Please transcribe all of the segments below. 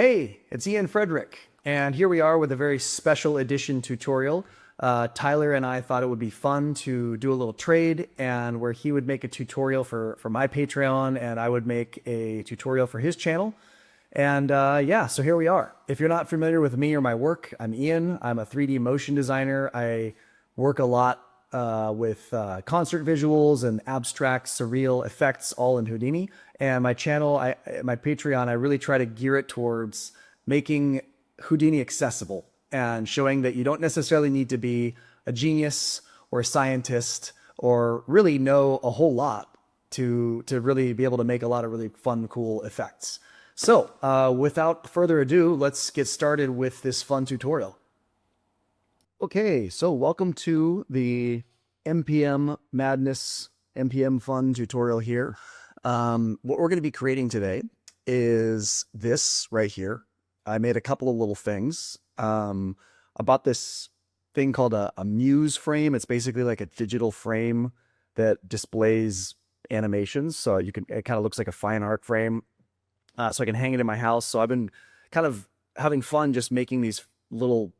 Hey, it's Ian Frederick, and here we are with a very special edition tutorial. Tyler and I thought it would be fun to do a little trade, and where he would make a tutorial for my Patreon, and I would make a tutorial for his channel. And yeah, so here we are. If you're not familiar with me or my work, I'm Ian. I'm a 3D motion designer. I work a lot with concert visuals and abstract surreal effects all in Houdini. And my channel, my Patreon, I really try to gear it towards making Houdini accessible and showing that you don't necessarily need to be a genius or a scientist or really know a whole lot to really be able to make a lot of really fun, cool effects. So without further ado, let's get started with this fun tutorial. Okay, so welcome to the MPM Madness, MPM Fun tutorial here. What we're going to be creating today is this right here. I made a couple of little things. I bought this thing called a Muse frame. It's basically like a digital frame that displays animations. So it kind of looks like a fine art frame. So I can hang it in my house. So I've been kind of having fun just making these little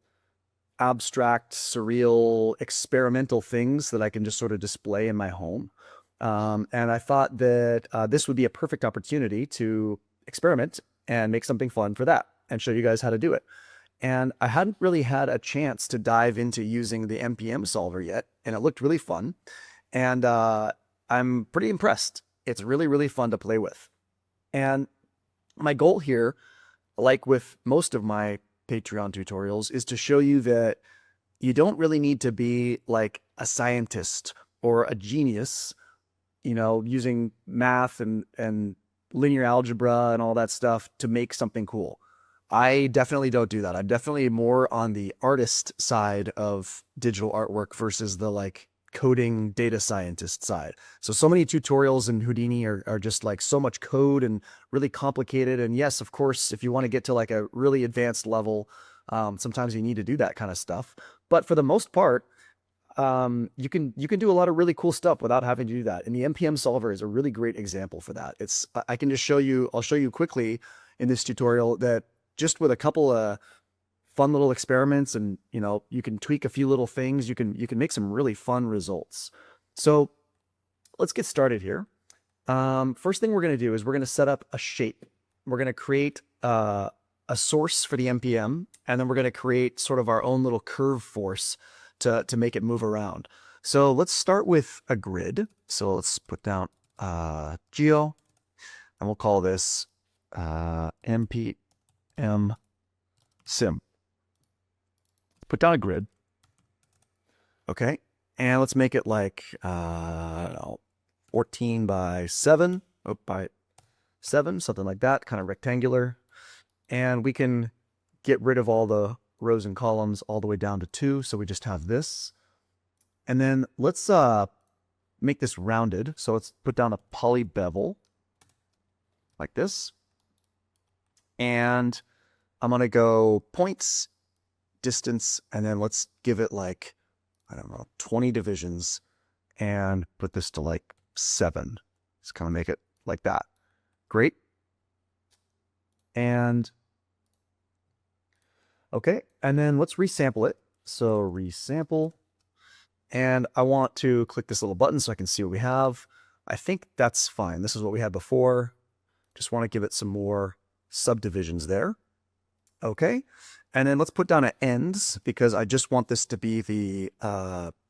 abstract, surreal, experimental things that I can just sort of display in my home. And I thought that this would be a perfect opportunity to experiment and make something fun for that and show you guys how to do it. And I hadn't really had a chance to dive into using the MPM solver yet, and it looked really fun. And I'm pretty impressed. It's really, really fun to play with. And my goal here, like with most of my Patreon tutorials, is to show you that you don't really need to be like a scientist or a genius, you know, using math and linear algebra and all that stuff to make something cool. I definitely don't do that. I'm definitely more on the artist side of digital artwork versus the like coding data scientist side. So many tutorials in Houdini are just like so much code and really complicated. And yes, of course, if you want to get to like a really advanced level, sometimes you need to do that kind of stuff. But for the most part, you can do a lot of really cool stuff without having to do that. And the MPM solver is a really great example for that. I can just show you, I'll show you quickly in this tutorial that just with a couple of fun little experiments and, you know, you can tweak a few little things, you can make some really fun results. So let's get started here. First thing we're going to do is we're going to set up a shape. We're going to create a source for the MPM, and then we're going to create sort of our own little curve force to make it move around. So let's start with a grid. So let's put down geo, and we'll call this MPM sim. Put down a grid. Okay. And let's make it like, I don't know, 14 by 7, by 7, something like that, kind of rectangular. And we can get rid of all the rows and columns all the way down to 2. So we just have this. And then let's make this rounded. So let's put down a poly bevel like this. And I'm going to go points, distance, and then let's give it like, I don't know, 20 divisions and put this to like 7. Just kind of make it like that. Great. And okay, and then let's resample it. So resample, and I want to click this little button so I can see what we have. I think that's fine. This is what we had before. Just want to give it some more subdivisions there. Okay, and then let's put down an ends because I just want this to be the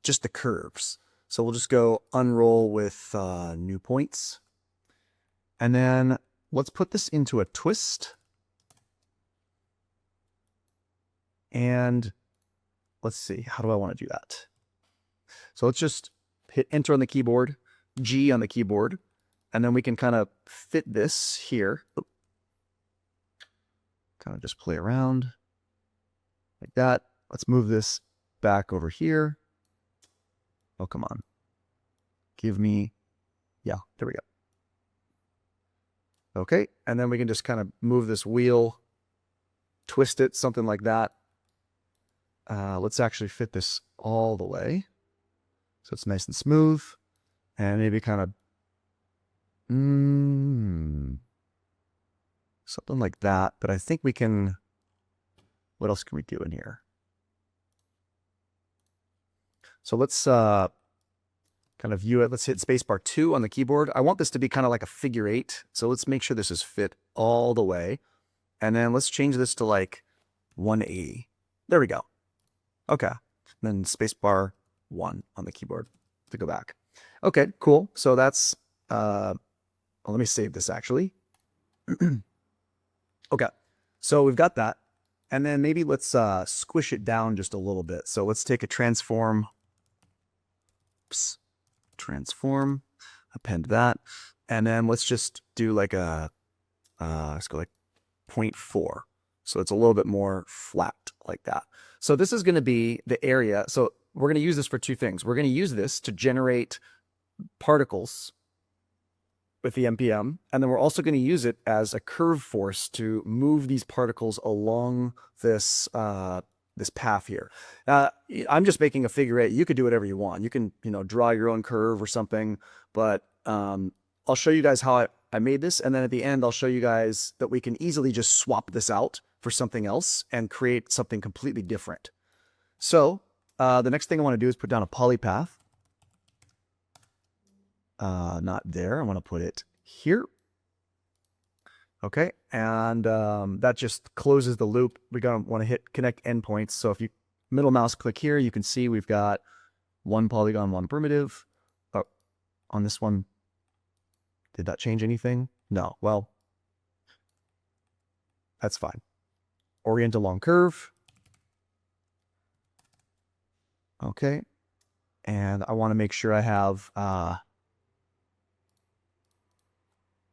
just the curves. So we'll just go unroll with new points. And then let's put this into a twist. And let's see, how do I want to do that? So let's just hit enter on the keyboard, G on the keyboard, and then we can kind of fit this here. Kind of just play around like that. Let's move this back over here. Oh, come on. Give me, yeah, there we go. Okay, and then we can just kind of move this wheel, twist it, something like that. Let's actually fit this all the way so it's nice and smooth, and maybe kind of something like that. But I think we can, what else can we do in here? So let's kind of view it. Let's hit spacebar 2 on the keyboard. I want this to be kind of like a figure 8. So let's make sure this is fit all the way. And then let's change this to like 180. There we go. Okay. And then spacebar 1 on the keyboard to go back. Okay, cool. So that's, well, let me save this actually. Okay. So we've got that. And then maybe let's squish it down just a little bit. So let's take a transform. Oops. Transform, append that, and then let's just do like a let's go like 0.4, so it's a little bit more flat like that. So this is going to be the area. So we're going to use this for two things. We're going to use this to generate particles with the MPM, and then we're also going to use it as a curve force to move these particles along this this path here. I'm just making a figure 8. You could do whatever you want. You can, draw your own curve or something, but I'll show you guys how I made this. And then at the end, I'll show you guys that we can easily just swap this out for something else and create something completely different. So the next thing I want to do is put down a polypath. Not there. I want to put it here. Okay, and that just closes the loop. We want to hit connect endpoints. So if you middle mouse click here, you can see we've got one polygon, one primitive. Oh, on this one, did that change anything? No. Well, that's fine. Orient along curve. Okay, and I want to make sure I have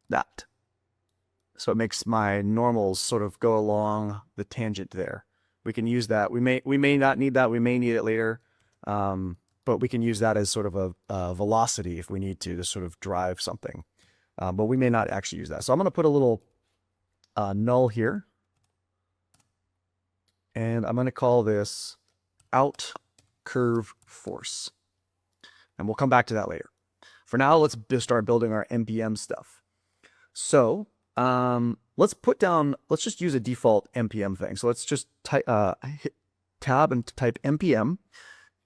that. So it makes my normals sort of go along the tangent there. We can use that. We may not need that. We may need it later. But we can use that as sort of a velocity if we need to sort of drive something. But we may not actually use that. So I'm going to put a little null here. And I'm going to call this out curve force. And we'll come back to that later. For now, let's just start building our MPM stuff. So let's just use a default MPM thing. So let's just hit tab and type MPM,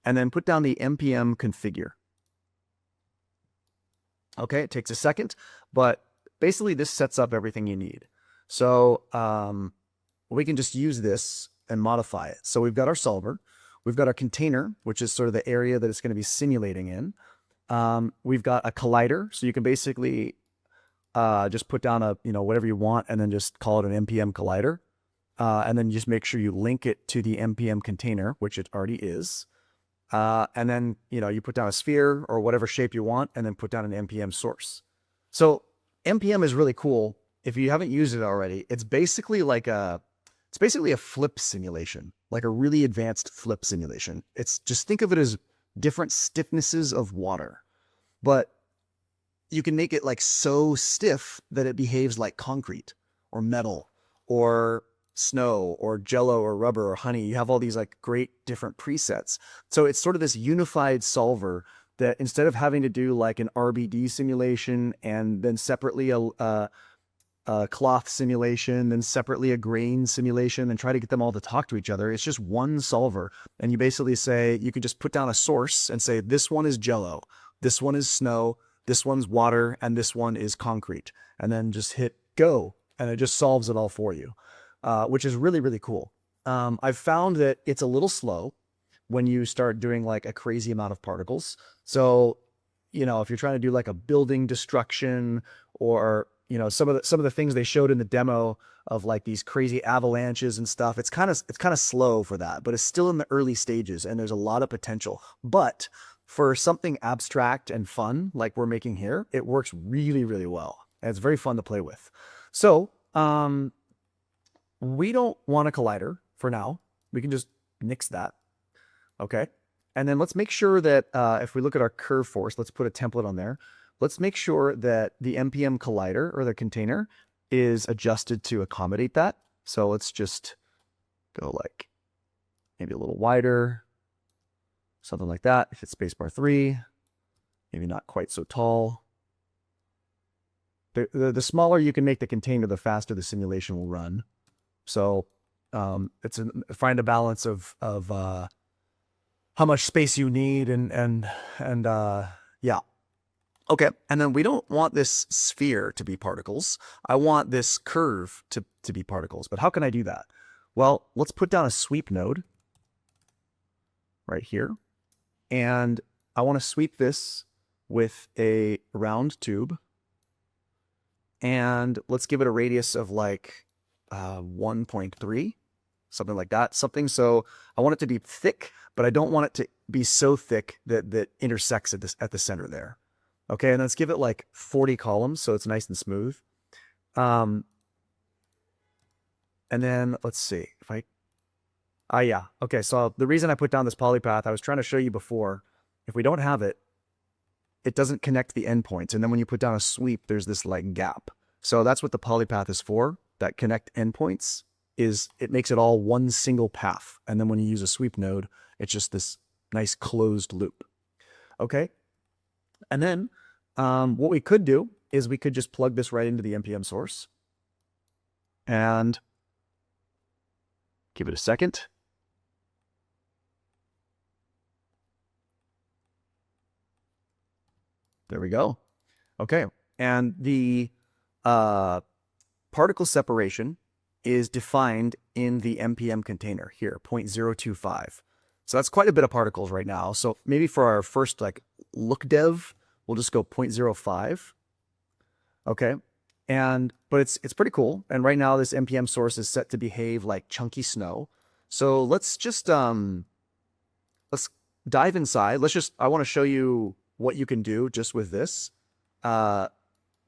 and then put down the MPM configure. Okay, it takes a second, but basically this sets up everything you need. So we can just use this and modify it. So we've got our solver, we've got our container, which is sort of the area that it's going to be simulating in. We've got a collider, so you can basically just put down a, whatever you want and then just call it an MPM collider. And then just make sure you link it to the MPM container, which it already is. And then, you put down a sphere or whatever shape you want, and then put down an MPM source. So MPM is really cool. If you haven't used it already, it's basically a flip simulation, like a really advanced flip simulation. It's just, think of it as different stiffnesses of water, but you can make it like so stiff that it behaves like concrete or metal or snow or jello or rubber or honey. You have all these like great different presets. So it's sort of this unified solver that instead of having to do like an RBD simulation and then separately a cloth simulation, then separately a grain simulation, and try to get them all to talk to each other, it's just one solver. And you basically say, you can just put down a source and say, this one is jello, this one is snow, this one's water, and this one is concrete. And then just hit go, and it just solves it all for you, which is really, really cool. I've found that it's a little slow when you start doing like a crazy amount of particles. So, if you're trying to do like a building destruction or, some of the things they showed in the demo of like these crazy avalanches and stuff, it's kind of slow for that, but it's still in the early stages and there's a lot of potential. But for something abstract and fun like we're making here, it works really, really well. And it's very fun to play with. So we don't want a collider for now. We can just nix that. Okay. And then let's make sure that if we look at our curve force, let's put a template on there. Let's make sure that the MPM collider or the container is adjusted to accommodate that. So let's just go like maybe a little wider, something like that. Hit spacebar 3, maybe not quite so tall. The smaller you can make the container, the faster the simulation will run. So find a balance of how much space you need and yeah. Okay, and then we don't want this sphere to be particles. I want this curve to be particles. But how can I do that? Well, let's put down a sweep node right here. And I want to sweep this with a round tube. And let's give it a radius of like 1.3, something like that. So I want it to be thick, but I don't want it to be so thick that intersects at the center there. Okay, and let's give it like 40 columns so it's nice and smooth. And then let's see if yeah. Okay, so the reason I put down this polypath, I was trying to show you before, if we don't have it, it doesn't connect the endpoints. And then when you put down a sweep, there's this like gap. So that's what the polypath is for. That connect endpoints it makes it all one single path. And then when you use a sweep node, it's just this nice closed loop. Okay. And then what we could do is we could just plug this right into the MPM source and give it a second. There we go. Okay. And the particle separation is defined in the MPM container here, 0.025. So that's quite a bit of particles right now. So maybe for our first like look dev, we'll just go 0.05. Okay. But it's pretty cool. And right now this MPM source is set to behave like chunky snow. So let's just let's dive inside. I want to show you what you can do just with this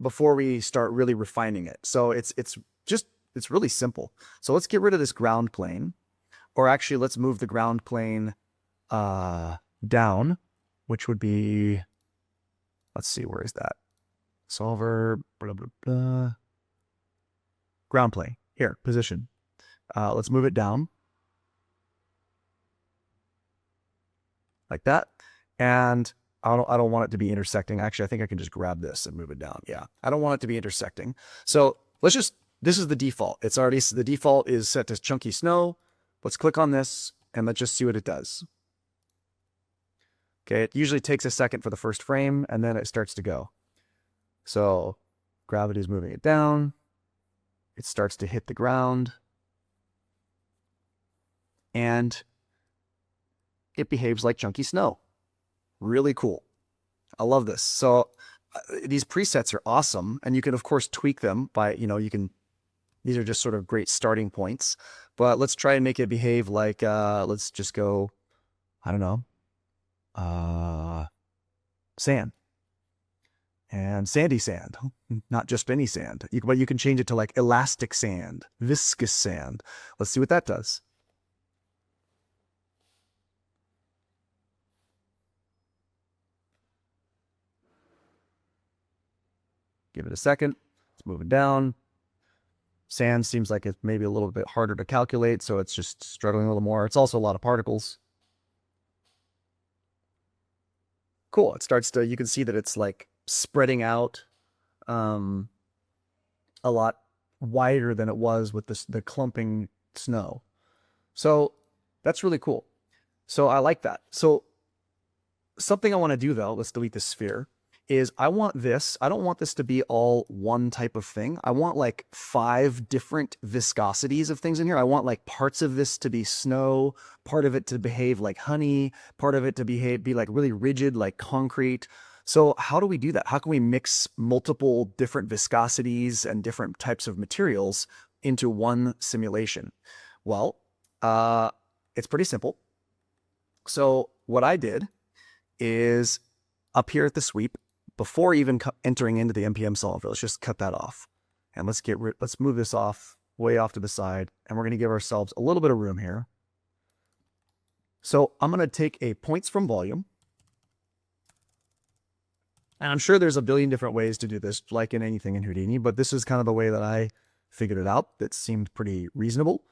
before we start really refining it. So it's really simple. So let's get rid of this ground plane, or actually let's move the ground plane down, which would be, let's see, where is that? Solver, blah, blah, blah. Ground plane, here, position. Let's move it down. Like that. And I don't want it to be intersecting. Actually, I think I can just grab this and move it down. Yeah, I don't want it to be intersecting. So this is the default. The default is set to chunky snow. Let's click on this and let's just see what it does. Okay, it usually takes a second for the first frame and then it starts to go. So gravity is moving it down. It starts to hit the ground. And it behaves like chunky snow. Really cool. I love this. So these presets are awesome. And you can, of course, tweak them by, these are just sort of great starting points. But let's try and make it behave like, let's just go, I don't know, sand. And sandy sand, not just any sand. But you can change it to like elastic sand, viscous sand. Let's see what that does. Give it a second. It's moving down. Sand seems like it's maybe a little bit harder to calculate, so it's just struggling a little more. It's also a lot of particles. Cool. It starts to, you can see that it's like spreading out a lot wider than it was with the clumping snow. So that's really cool. So I like that. So something I want to do though, let's delete this sphere, is I don't want this to be all one type of thing. I want like 5 different viscosities of things in here. I want like parts of this to be snow, part of it to behave like honey, part of it to be like really rigid, like concrete. So how do we do that? How can we mix multiple different viscosities and different types of materials into one simulation? Well, it's pretty simple. So what I did is up here at the sweep, before even entering into the MPM solver, let's just cut that off. And let's move this off, way off to the side. And we're going to give ourselves a little bit of room here. So I'm going to take a points from volume. And I'm sure there's a billion different ways to do this, like in anything in Houdini, but this is kind of the way that I figured it out. That seemed pretty reasonable.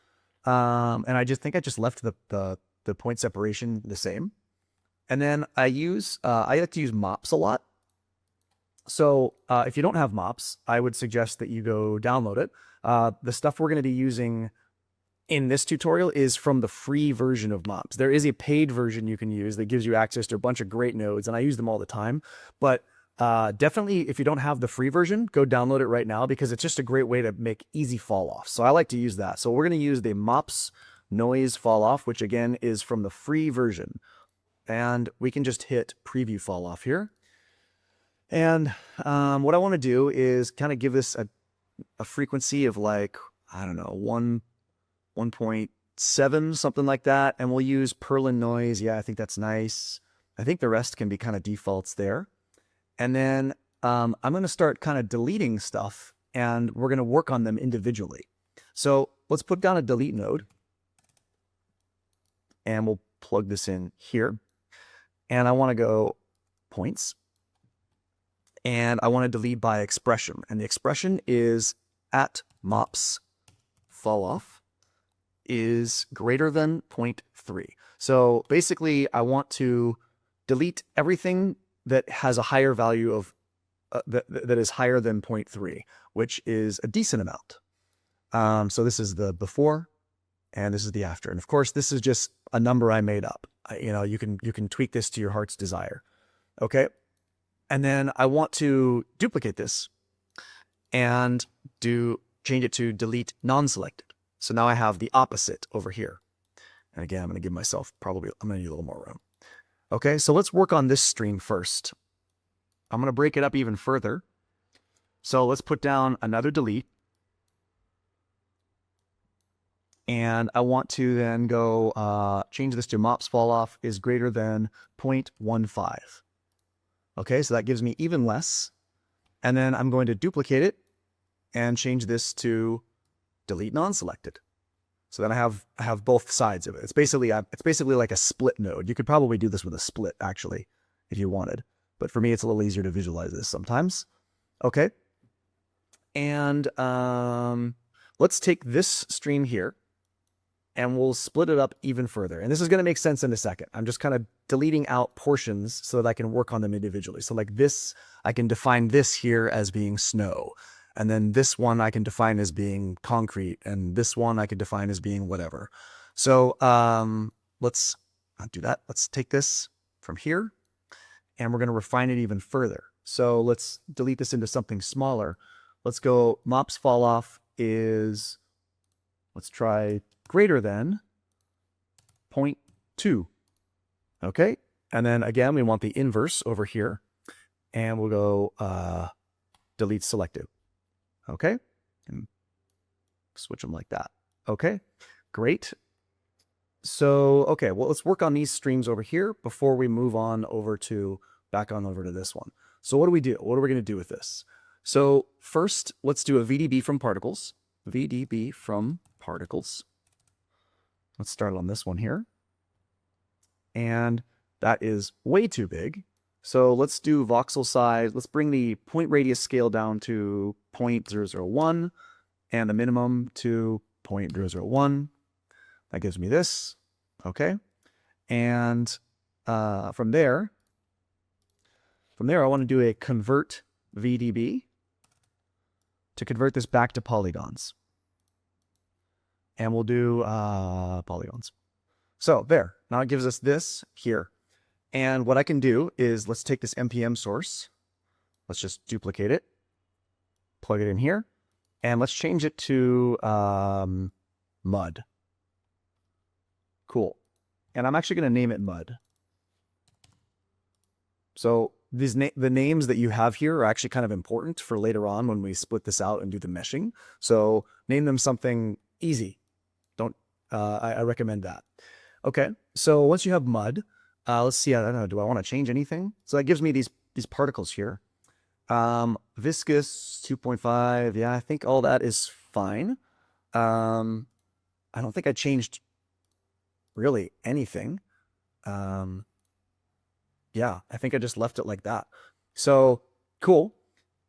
And I think I just left the point separation the same. And then I like to use MOPS a lot. So if you don't have MOPS, I would suggest that you go download it. The stuff we're going to be using in this tutorial is from the free version of MOPS. There is a paid version you can use that gives you access to a bunch of great nodes, and I use them all the time. But definitely, if you don't have the free version, go download it right now because it's just a great way to make easy fall off. So I like to use that. So we're going to use the MOPS noise fall off, which again is from the free version. And we can just hit preview fall off here. And what I want to do is kind of give this a frequency of like, I don't know, 1.7, something like that. And we'll use Perlin noise. Yeah, I think that's nice. I think the rest can be kind of defaults there. And then I'm going to start kind of deleting stuff, and we're going to work on them individually. So let's put down a delete node, and we'll plug this in here. And I want to go points, and I want to delete by expression. And the expression is at MOPS fall off is greater than 0.3. So basically, I want to delete everything that has a higher value of that is higher than 0.3, which is a decent amount. So this is the before, and this is the after. And of course, this is just a number I made up. You can tweak this to your heart's desire. Okay. And then I want to duplicate this and change it to delete non-selected. So now I have the opposite over here. And again, I'm going to give myself I'm going to need a little more room. Okay, so let's work on this stream first. I'm going to break it up even further. So let's put down another delete. And I want to then go change this to MOPS fall off is greater than 0.15. Okay, so that gives me even less. And then I'm going to duplicate it and change this to delete non-selected. So then I have both sides of it. It's basically like a split node. You could probably do this with a split actually, if you wanted. But for me, it's a little easier to visualize this sometimes. Okay. And let's take this stream here, and we'll split it up even further. And this is going to make sense in a second. I'm just kind of deleting out portions so that I can work on them individually. So like this, I can define this here as being snow. And then this one I can define as being concrete, and this one I can define as being whatever. So let's not do that. Let's take this from here, and we're going to refine it even further. So let's delete this into something smaller. Let's go MOPS fall off is, let's try greater than 0.2. Okay. And then again, we want the inverse over here, and we'll go delete selective. Okay, and switch them like that. Okay, great. So, okay, well, let's work on these streams over here before we move on over to back on over to this one. So what do we do? What are we going to do with this? So first, let's do a VDB from particles. VDB from particles. Let's start on this one here. And that is way too big. So let's do voxel size. Let's bring the point radius scale down to 0.001 and the minimum to 0.001. That gives me this. Okay. And from there, I want to do a convert VDB to convert this back to polygons. And we'll do polygons. So there. Now it gives us this here. And what I can do is let's take this MPM source. Let's just duplicate it, plug it in here, and let's change it to mud. Cool. And I'm actually going to name it mud. So the names that you have here are actually kind of important for later on when we split this out and do the meshing. So name them something easy. I recommend that. Okay. So once you have mud, let's see. I don't know. Do I want to change anything? So that gives me these particles here. Viscous 2.5. Yeah, I think all that is fine. I don't think I changed really anything. Yeah, I think I just left it like that. So cool.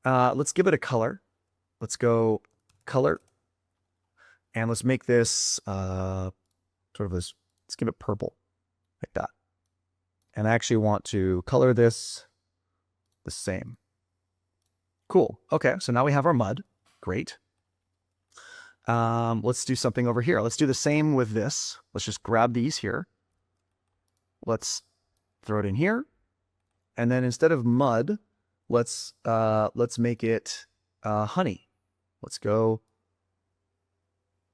Let's give it a color. Let's go color, and let's make this sort of this. Let's give it purple, like that. And I actually want to color this the same. Cool. Okay, so now we have our mud. Great. Let's do something over here. Let's do the same with this. Let's just grab these here. Let's throw it in here. And then instead of mud, let's make it honey. Let's go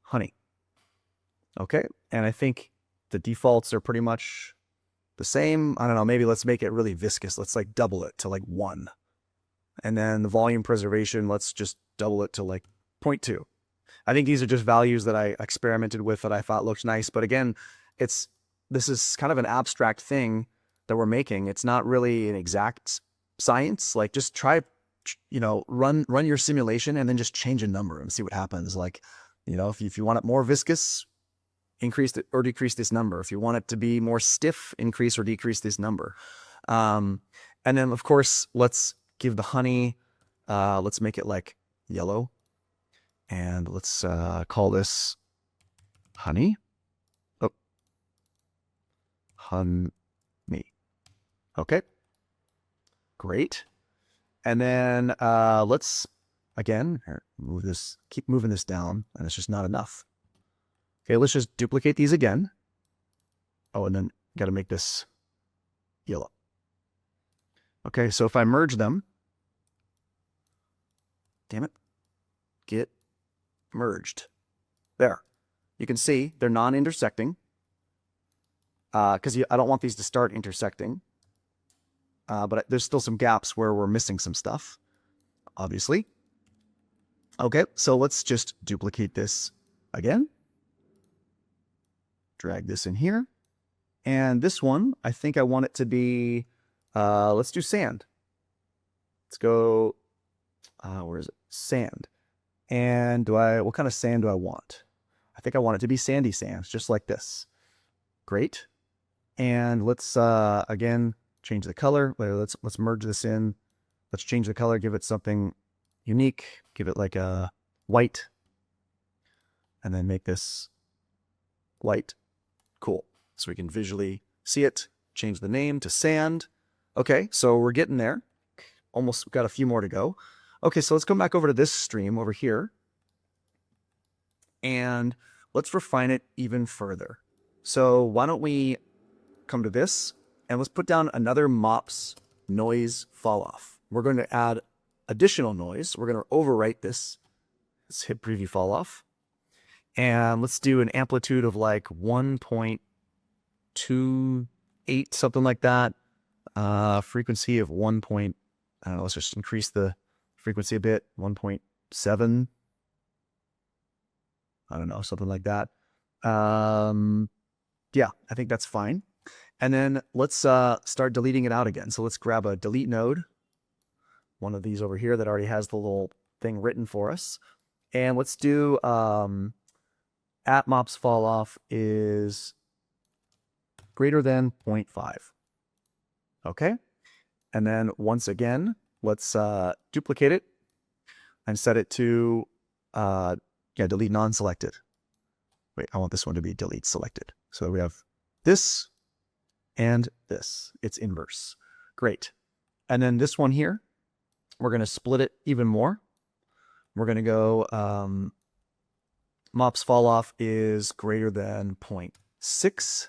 honey. Okay, and I think the defaults are pretty much the same. I don't know, maybe let's make it really viscous. Let's like double it to like 1. And then the volume preservation, let's just double it to like 0.2. I think these are just values that I experimented with that I thought looked nice. But again, this is kind of an abstract thing that we're making. It's not really an exact science. Like just try, run your simulation and then just change a number and see what happens. Like, if you want it more viscous, increase it or decrease this number. If you want it to be more stiff, increase or decrease this number. And then of course, let's give the honey, let's make it like yellow. And let's call this honey. Oh, honey. Okay, great. And then let's, again, move this, keep moving this down, and it's just not enough. Okay, let's just duplicate these again. Oh, and then got to make this yellow. Okay, so if I merge them, damn it, get merged. There. You can see they're non-intersecting because I don't want these to start intersecting. But there's still some gaps where we're missing some stuff, obviously. Okay, so let's just duplicate this again. Drag this in here. And this one, I think I want it to be, let's do sand. Let's go, where is it? Sand. And what kind of sand do I want? I think I want it to be sandy sands, just like this. Great. And let's, again, change the color. Let's merge this in. Let's change the color, give it something unique. Give it like a white. And then make this white. Cool. So we can visually see it. Change the name to sand. Okay, so we're getting there. Almost got a few more to go. Okay, so let's come back over to this stream over here. And let's refine it even further. So why don't we come to this and let's put down another MOPS noise fall off. We're going to add additional noise. We're going to overwrite this. Let's hit preview fall off. And let's do an amplitude of like 1.28, something like that. Frequency of 1. I don't know, let's just increase the frequency a bit, 1.7. I don't know, something like that. Yeah, I think that's fine. And then let's start deleting it out again. So let's grab a delete node, one of these over here that already has the little thing written for us. And let's do at MOPS fall off is greater than 0.5. Okay. And then once again, let's duplicate it and set it to delete non-selected. Wait, I want this one to be delete selected. So we have this and this. It's inverse. Great. And then this one here, we're going to split it even more. We're going to go MOPS fall off is greater than 0.6,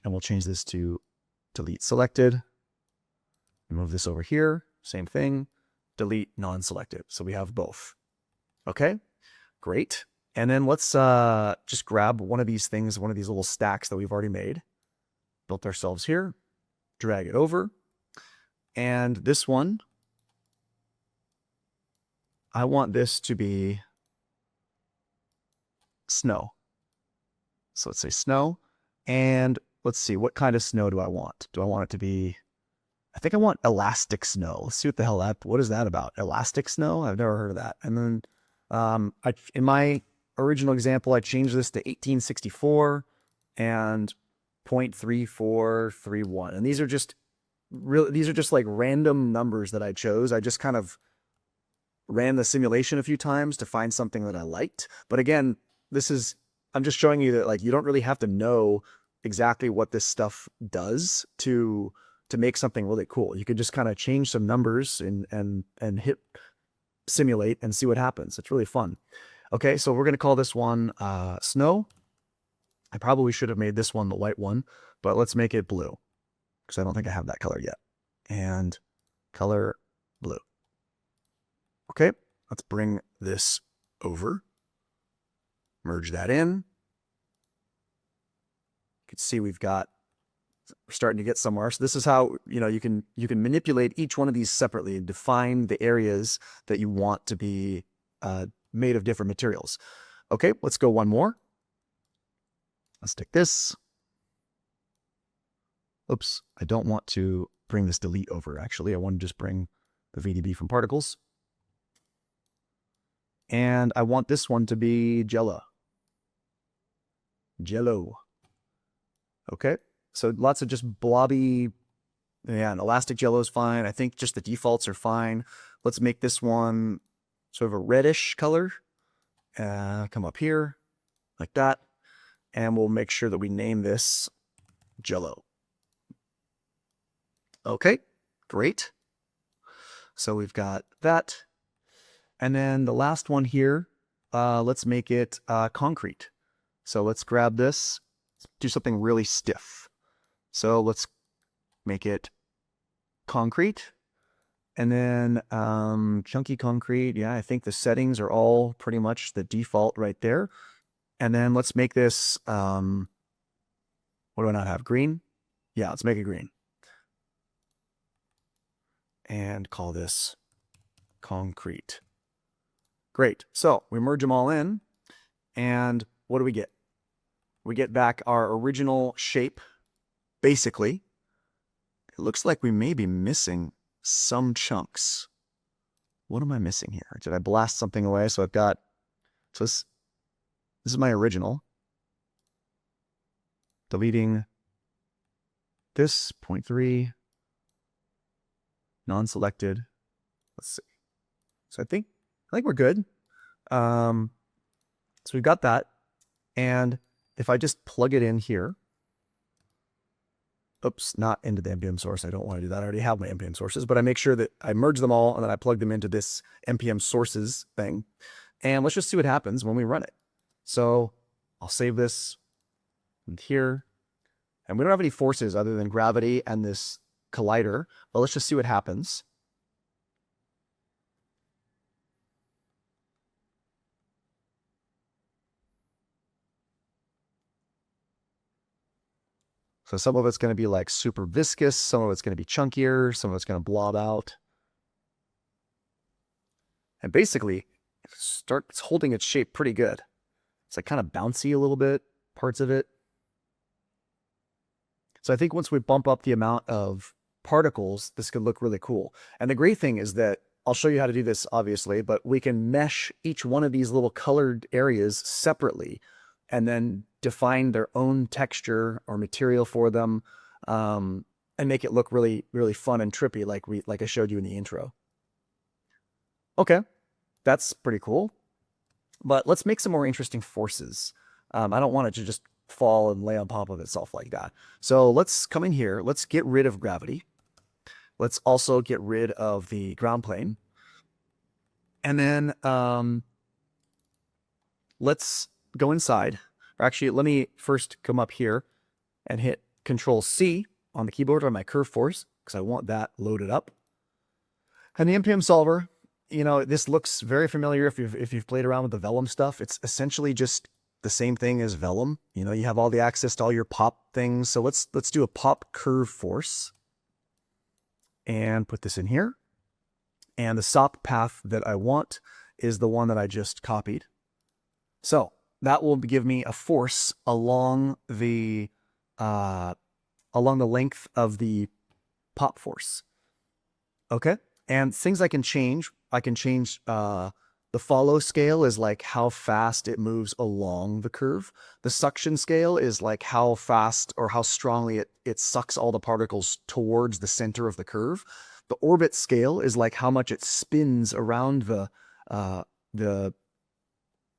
and we'll change this to delete selected. Move this over here. Same thing. Delete non-selected. So we have both. Okay, great. And then let's just grab one of these things, one of these little stacks that we've already made. Built ourselves here. Drag it over. And this one, I want this to be snow. So let's say snow. And let's see, what kind of snow do I want? Do I want it to be, I think I want elastic snow. Let's see what the hell what is that about? Elastic snow? I've never heard of that. And then in my original example, I changed this to 1864 and 0.3431. And these are just like random numbers that I chose. I just kind of ran the simulation a few times to find something that I liked. But again, I'm just showing you that like you don't really have to know exactly what this stuff does to to make something really cool. You could just kind of change some numbers and hit simulate and see what happens. It's really fun. Okay, so we're going to call this one snow. I probably should have made this one the white one, but let's make it blue because I don't think I have that color yet. And color blue. Okay, let's bring this over. Merge that in. You can see we're starting to get somewhere. So this is how, you can manipulate each one of these separately and define the areas that you want to be made of different materials. Okay, let's go one more. Let's take this. Oops, I don't want to bring this delete over, actually. I want to just bring the VDB from particles. And I want this one to be Jello. Okay, so lots of just blobby, yeah, and elastic Jello is fine. I think just the defaults are fine. Let's make this one sort of a reddish color. Come up here like that. And we'll make sure that we name this Jello. Okay, great. So we've got that. And then the last one here, let's make it concrete. So let's grab this, do something really stiff. So let's make it concrete. And then chunky concrete. Yeah, I think the settings are all pretty much the default right there. And then let's make this, what do I not have? Green? Yeah, let's make it green. And call this concrete. Great. So we merge them all in. And what do we get? We get back our original shape. Basically, it looks like we may be missing some chunks. What am I missing here? Did I blast something away? So I've got, so this is my original. Deleting this 0.3, non-selected. Let's see. So I think we're good. So we've got that. And if I just plug it in here, oops, not into the MPM source. I don't want to do that. I already have my MPM sources, but I make sure that I merge them all and then I plug them into this MPM sources thing. And let's just see what happens when we run it. So I'll save this here. And we don't have any forces other than gravity and this collider, but let's just see what happens. So some of it's going to be like super viscous, some of it's going to be chunkier, some of it's going to blob out. And basically, it's holding its shape pretty good. It's like kind of bouncy a little bit, parts of it. So I think once we bump up the amount of particles, this could look really cool. And the great thing is that, I'll show you how to do this, obviously, but we can mesh each one of these little colored areas separately and then define their own texture or material for them, and make it look really, really fun and trippy like I showed you in the intro. Okay, that's pretty cool. But let's make some more interesting forces. I don't want it to just fall and lay on top of itself like that. So let's come in here. Let's get rid of gravity. Let's also get rid of the ground plane. And then let's go inside. Or actually, let me first come up here and hit Control-C on the keyboard on my curve force, because I want that loaded up. And the MPM solver, this looks very familiar if you've played around with the Vellum stuff. It's essentially just the same thing as Vellum. You have all the access to all your pop things. So let's do a pop curve force and put this in here. And the SOP path that I want is the one that I just copied. So that will give me a force along the length of the pop force. Okay, and things I can change. The follow scale is like how fast it moves along the curve. The suction scale is like how fast or how strongly it sucks all the particles towards the center of the curve. The orbit scale is like how much it spins around the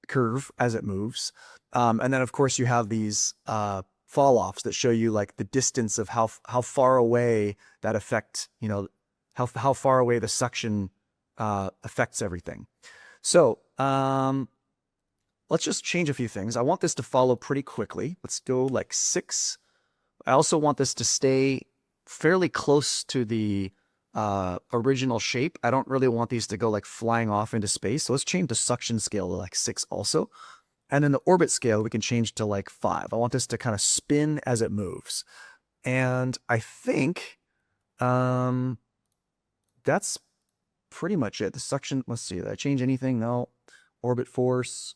curve as it moves. And then of course you have these fall offs that show you like the distance of how far away that affect, you know, how far away the suction affects everything. So let's just change a few things. I want this to follow pretty quickly. Let's go like 6. I also want this to stay fairly close to the original shape. I don't really want these to go like flying off into space. So let's change the suction scale to like 6 also. And then the orbit scale, we can change to like 5. I want this to kind of spin as it moves. And I think that's pretty much it. The suction, let's see, did I change anything? No. Orbit force.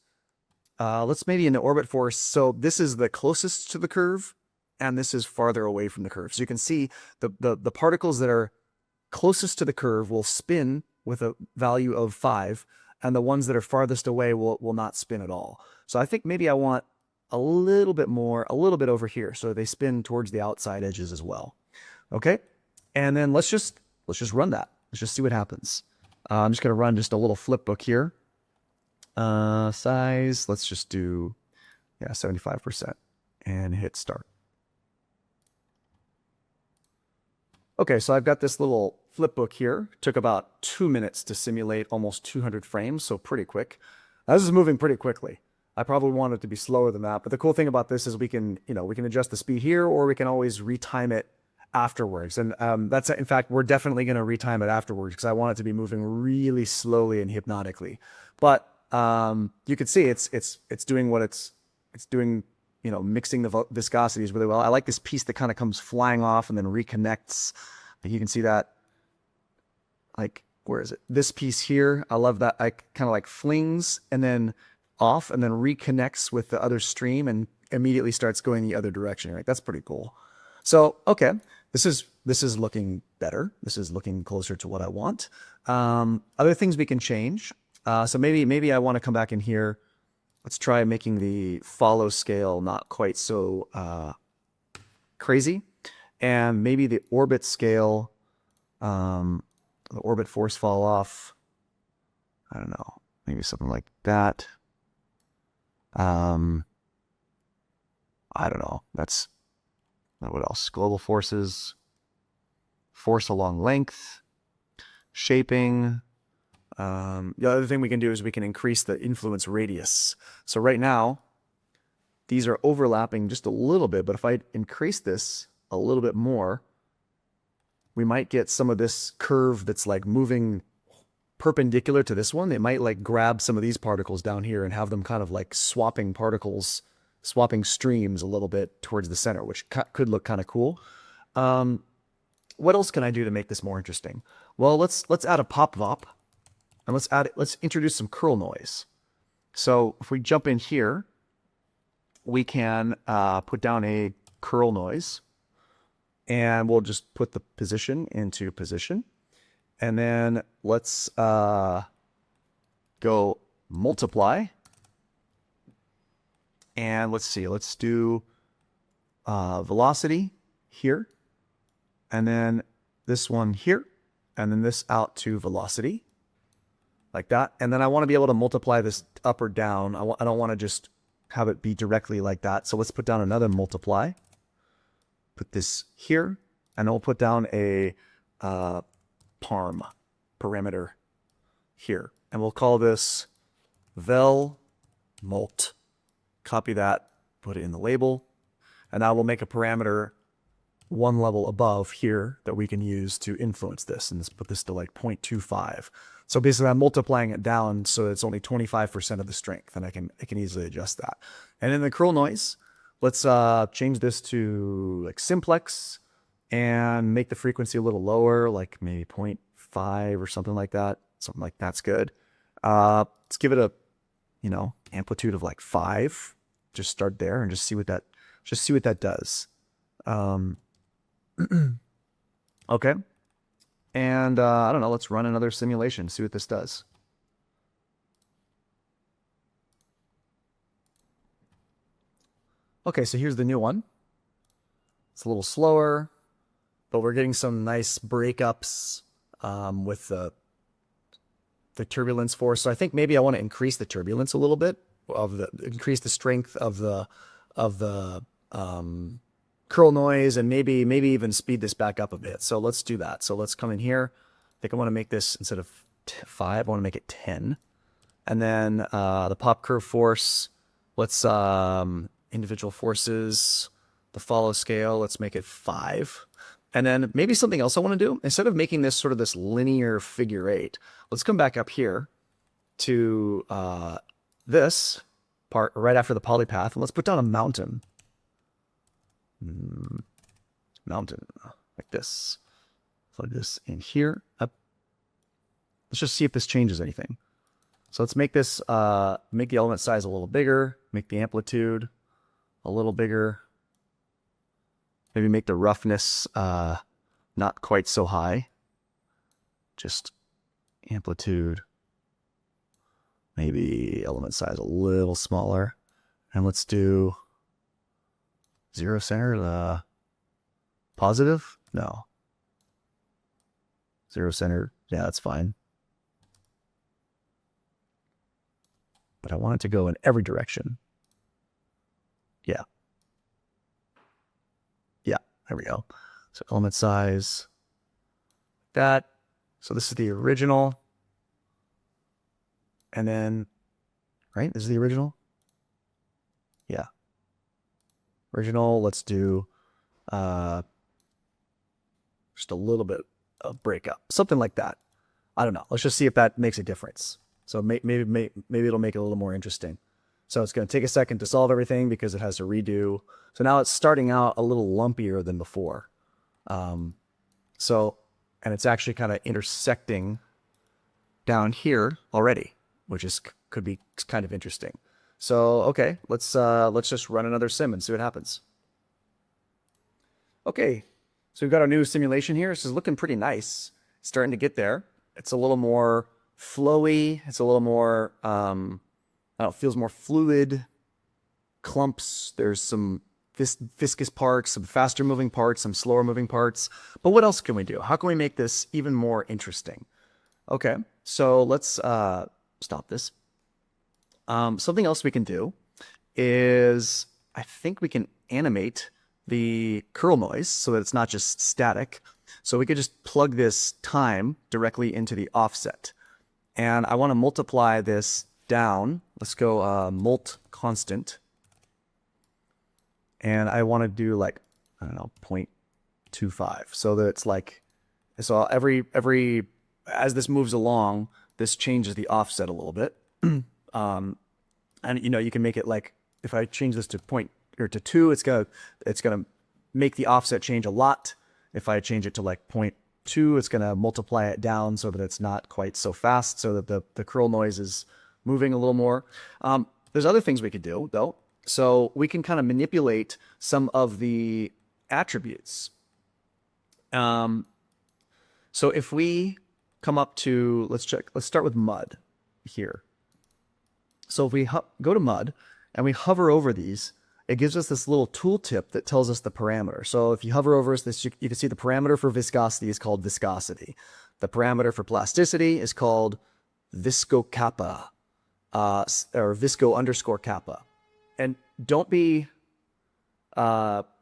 Let's maybe into orbit force. So this is the closest to the curve, and this is farther away from the curve. So you can see the particles that are closest to the curve will spin with a value of 5, and the ones that are farthest away will not spin at all. So I think maybe I want a little bit more, a little bit over here, so they spin towards the outside edges as well. Okay, and then let's just run that. Let's just see what happens. I'm just gonna run just a little flip book here. Size, let's just do 75% and hit start. Okay, so I've got this little flip book here. Took about 2 minutes to simulate almost 200 frames, so pretty quick. Now, this is moving pretty quickly. I probably want it to be slower than that, but the cool thing about this is we can adjust the speed here, or we can always retime it afterwards. And that's, in fact, we're definitely going to retime it afterwards because I want it to be moving really slowly and hypnotically. But you can see it's doing what it's doing. You know, mixing the viscosities really well. I like this piece that kind of comes flying off and then reconnects. You can see that, like, where is it? This piece here, I love that. I kind of like flings and then off and then reconnects with the other stream and immediately starts going the other direction. Right? That's pretty cool. So, okay, this is looking better. This is looking closer to what I want. Other things we can change. So maybe I want to come back in here. Let's try making the follow scale not quite so crazy. And maybe the orbit scale, the orbit force fall off. I don't know, maybe something like that. I don't know. That's, what else? Global forces, force along length, shaping. The other thing we can do is we can increase the influence radius. So right now, these are overlapping just a little bit, but if I increase this a little bit more, we might get some of this curve that's like moving perpendicular to this one. It might like grab some of these particles down here and have them kind of like swapping particles, swapping streams a little bit towards the center, which could look kind of cool. What else can I do to make this more interesting? Well, let's add a pop vop. And let's introduce some curl noise. So if we jump in here, we can put down a curl noise, and we'll just put the position into position. And then let's go multiply. And let's see, let's do velocity here. And then this one here. And then this out to velocity. Like that. And then I want to be able to multiply this up or down. I don't want to just have it be directly like that. So let's put down another multiply. Put this here. And then we'll put down a parameter here. And we'll call this vel mult. Copy that, put it in the label. And now we'll make a parameter one level above here that we can use to influence this. And let's put this to like 0.25. So basically I'm multiplying it down so it's only 25% of the strength, and I can easily adjust that. And in the curl noise, let's change this to like simplex and make the frequency a little lower, like maybe 0.5 or something like that. Something like that's good. Let's give it a, amplitude of like 5. Just start there and just see what that does. Okay. And I don't know, let's run another simulation, see what this does. Okay, so here's the new one. It's a little slower, but we're getting some nice breakups with the turbulence force. So I think maybe I want to increase the turbulence a little bit, increase the strength of the curl noise, and maybe even speed this back up a bit. So let's do that. So let's come in here. I think I want to make this, instead of 5, I want to make it 10. And then the pop curve force, let's individual forces, the follow scale, let's make it 5. And then maybe something else I want to do, instead of making this sort of this linear figure 8, let's come back up here to this part right after the polypath, and let's put down a mountain. Mountain, like this. Plug this in here. Up. Let's just see if this changes anything. So let's make this, make the element size a little bigger, make the amplitude a little bigger. Maybe make the roughness not quite so high. Just amplitude. Maybe element size a little smaller. And let's do 0 center, the positive? No. 0 center, yeah, that's fine. But I want it to go in every direction. Yeah. Yeah, there we go. So element size, that. So this is the original. And then, right, this is the original? Yeah. Original, let's do just a little bit of breakup, something like that. I don't know. Let's just see if that makes a difference. So maybe it'll make it a little more interesting. So it's going to take a second to solve everything because it has to redo. So now it's starting out a little lumpier than before. And it's actually kind of intersecting down here already, which could be kind of interesting. So okay, let's just run another sim and see what happens. Okay, so we've got our new simulation here. This is looking pretty nice. It's starting to get there. It's a little more flowy. It's a little more, I don't know, it feels more fluid. Clumps. There's some viscous parts, some faster moving parts, some slower moving parts. But what else can we do? How can we make this even more interesting? Okay, so let's stop this. Something else we can do is, I think we can animate the curl noise so that it's not just static. So we could just plug this time directly into the offset. And I want to multiply this down. Let's go mult constant. And I want to do like, I don't know, 0.25. So that it's like, so as this moves along, this changes the offset a little bit. And you know, you can make it like, if I change this to 2, it's gonna make the offset change a lot. If I change it to like 0.2, it's gonna multiply it down so that it's not quite so fast, so that the curl noise is moving a little more. There's other things we could do though. So we can kind of manipulate some of the attributes. So if we come up to, let's start with mud here. So if we go to mud and we hover over these, it gives us this little tooltip that tells us the parameter. So if you hover over this, you can see the parameter for viscosity is called viscosity. The parameter for plasticity is called viscokappa, or visco_kappa. And don't be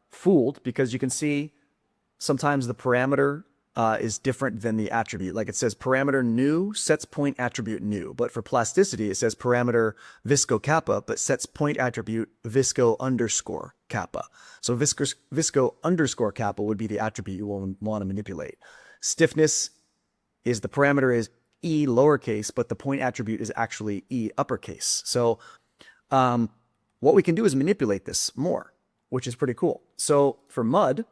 fooled, because you can see sometimes the parameter is different than the attribute. Like it says parameter new sets point attribute new, but for plasticity it says parameter visco_kappa but sets point attribute visco_kappa. So visco_kappa would be the attribute you will want to manipulate. Stiffness is, the parameter is e lowercase, but the point attribute is actually e uppercase. So what we can do is manipulate this more, which is pretty cool. So for mud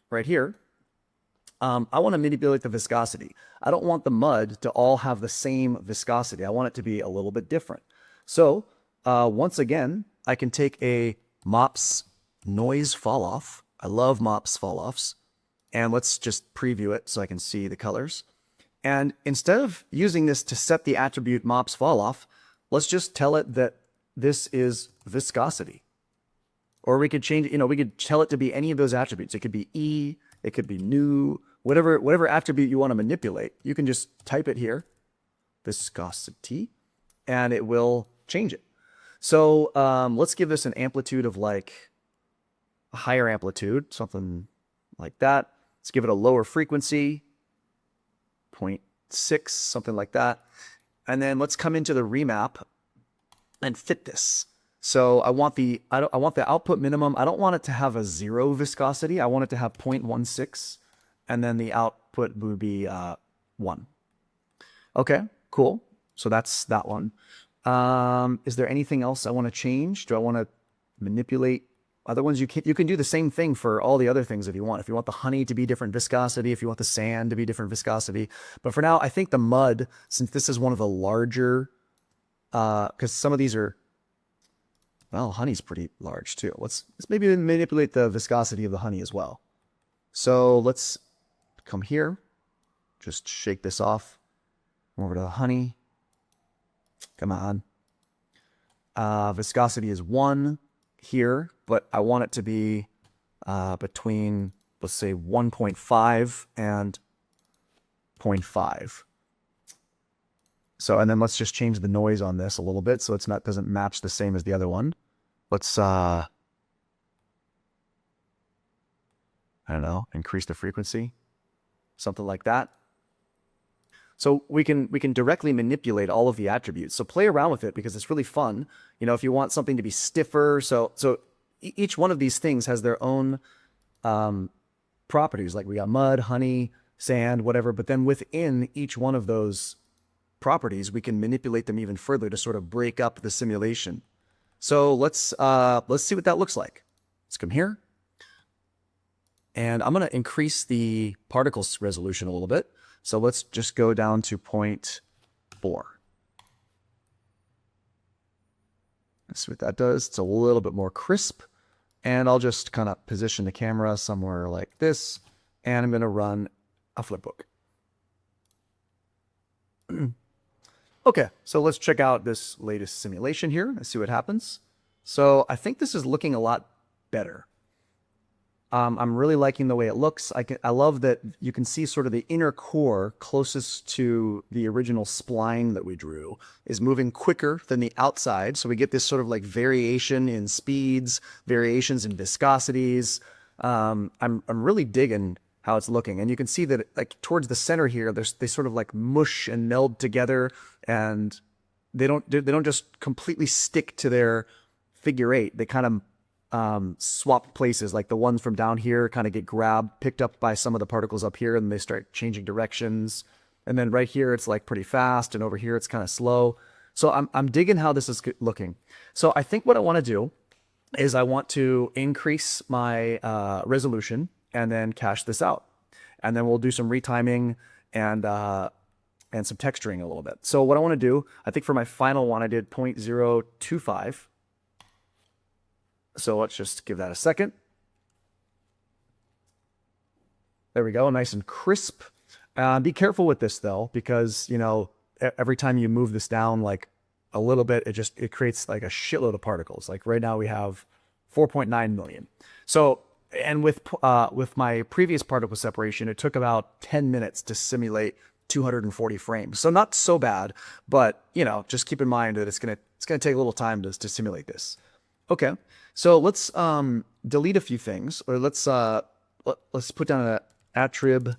right here, I want to manipulate the viscosity. I don't want the mud to all have the same viscosity. I want it to be a little bit different. So once again, I can take a MOPS noise fall off. I love MOPS fall offs. And let's just preview it so I can see the colors. And instead of using this to set the attribute MOPS fall off, let's just tell it that this is viscosity. Or we could change, we could tell it to be any of those attributes. It could be E, it could be new, whatever attribute you want to manipulate. You can just type it here, viscosity, and it will change it. So let's give this an amplitude of like a higher amplitude, something like that. Let's give it a lower frequency, 0.6, something like that. And then let's come into the remap and fit this. So I want the output minimum. I don't want it to have a 0 viscosity. I want it to have 0.16, and then the output would be 1. Okay, cool. So that's that one. Is there anything else I want to change? Do I want to manipulate other ones? You can do the same thing for all the other things if you want. If you want the honey to be different viscosity, if you want the sand to be different viscosity. But for now, I think the mud, since this is one of the larger, because some of these are, well, honey's pretty large too. Let's maybe manipulate the viscosity of the honey as well. So let's come here, just shake this off. Over to the honey. Come on. Viscosity is 1 here, but I want it to be between, let's say, 1.5 and 0.5. So, and then let's just change the noise on this a little bit so it's not, doesn't match the same as the other one. Let's, I don't know, increase the frequency, something like that. So we can directly manipulate all of the attributes. So play around with it because it's really fun. You know, if you want something to be stiffer, so each one of these things has their own properties. Like we got mud, honey, sand, whatever. But then within each one of those properties, we can manipulate them even further to sort of break up the simulation. So let's see what that looks like. Let's come here, and I'm going to increase the particles resolution a little bit. So let's just go down to 0.4. Let's see what that does. It's a little bit more crisp. And I'll just kind of position the camera somewhere like this. And I'm going to run a flipbook. Okay, so let's check out this latest simulation here and see what happens. So I think this is looking a lot better. I'm really liking the way it looks. I love that you can see sort of the inner core closest to the original spline that we drew is moving quicker than the outside. So we get this sort of like variation in speeds, variations in viscosities. I'm really digging how it's looking. And you can see that like towards the center here, they sort of like mush and meld together, and they don't just completely stick to their figure eight. They kind of swap places, like the ones from down here kind of get picked up by some of the particles up here, and they start changing directions. And then right here, it's like pretty fast, and over here, it's kind of slow. So I'm digging how this is looking. So I think what I want to do is I want to increase my resolution and then cache this out. And then we'll do some retiming and some texturing a little bit. So what I want to do, I think for my final one, I did 0.025. So let's just give that a second. There we go, nice and crisp. Be careful with this though, because you know every time you move this down like a little bit, it creates like a shitload of particles. Like right now we have 4.9 million. So, and with my previous particle separation, it took about 10 minutes to simulate 240 frames. So not so bad, but you know, just keep in mind that it's gonna take a little time to simulate this. Okay, so let's delete a few things, or let's put down an attrib.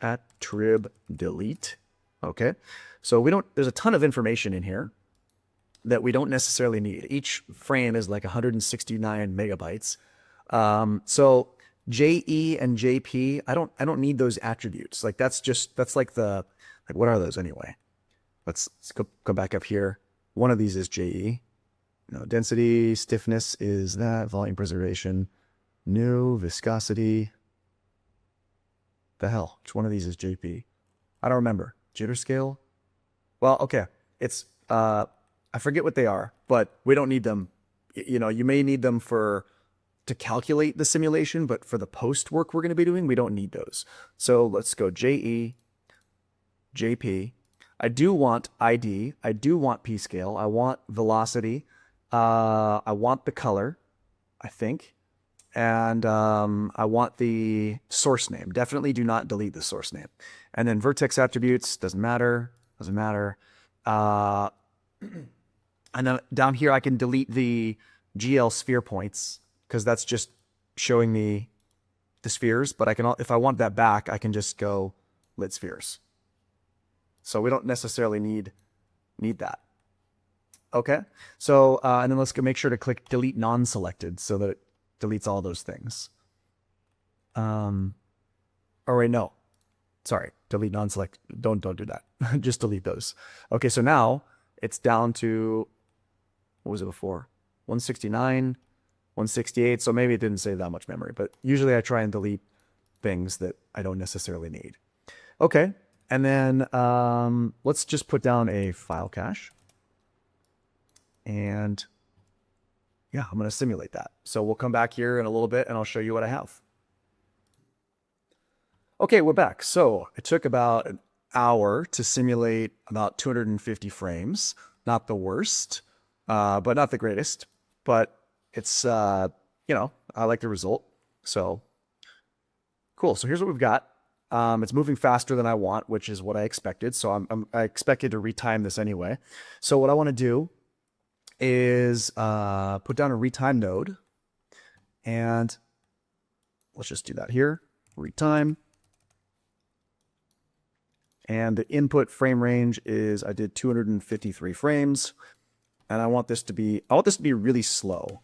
Attrib delete. Okay, so there's a ton of information in here that we don't necessarily need. Each frame is like 169 megabytes. So JE and JP, I don't need those attributes. Like that's like what are those anyway? Let's go back up here. One of these is JE. No, density, stiffness is that, volume preservation, new, viscosity. The hell, which one of these is JP? I don't remember. Jitter scale? Well, okay. It's, I forget what they are, but we don't need them. You know, you may need them to calculate the simulation, but for the post work we're going to be doing, we don't need those. So let's go JE, JP. I do want ID. I do want P scale. I want velocity. I want the color, I think, and I want the source name. Definitely do not delete the source name. And then vertex attributes, doesn't matter. And then down here, I can delete the GL sphere points because that's just showing me the spheres. But I can, if I want that back, I can just go lit spheres. So we don't necessarily need that. Okay, so and then let's go make sure to click delete non-selected so that it deletes all those things. Oh wait, no, sorry, delete non-select. Don't do that. Just delete those. Okay, so now it's down to, what was it before? 169, 168. So maybe it didn't save that much memory, but usually I try and delete things that I don't necessarily need. Okay, and then let's just put down a file cache. And yeah, I'm going to simulate that. So we'll come back here in a little bit and I'll show you what I have. Okay, we're back. So it took about an hour to simulate about 250 frames. Not the worst, but not the greatest. But it's, you know, I like the result. So cool. So here's what we've got. It's moving faster than I want, which is what I expected. So I expected to retime this anyway. So what I want to do is put down a retime node, and let's just do that here, retime. And the input frame range is, I did 253 frames, and I want this to be really slow.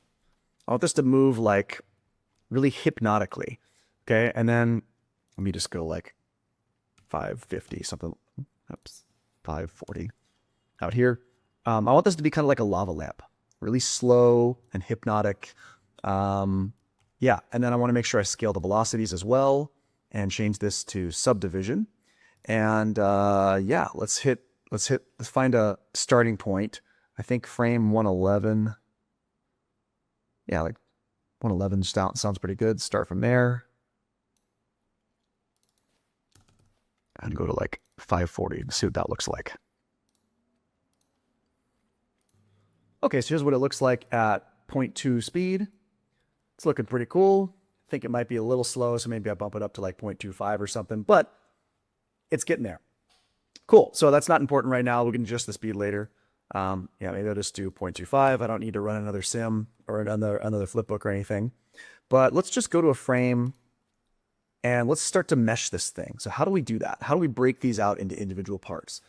I want this to move like really hypnotically. Okay, and then let me just go like 550 something. Oops, 540 out here. I want this to be kind of like a lava lamp, really slow and hypnotic. Yeah, and then I want to make sure I scale the velocities as well and change this to subdivision. And yeah, let's find a starting point. I think frame 111. Yeah, like 111 sounds pretty good. Start from there. And go to like 540 and see what that looks like. Okay, so here's what it looks like at 0.2 speed. It's looking pretty cool. I think it might be a little slow, so maybe I bump it up to like 0.25 or something, but it's getting there. Cool, so that's not important right now. We can adjust the speed later. Yeah, maybe I'll just do 0.25. I don't need to run another sim or another flipbook or anything. But let's just go to a frame and let's start to mesh this thing. So how do we do that? How do we break these out into individual parts?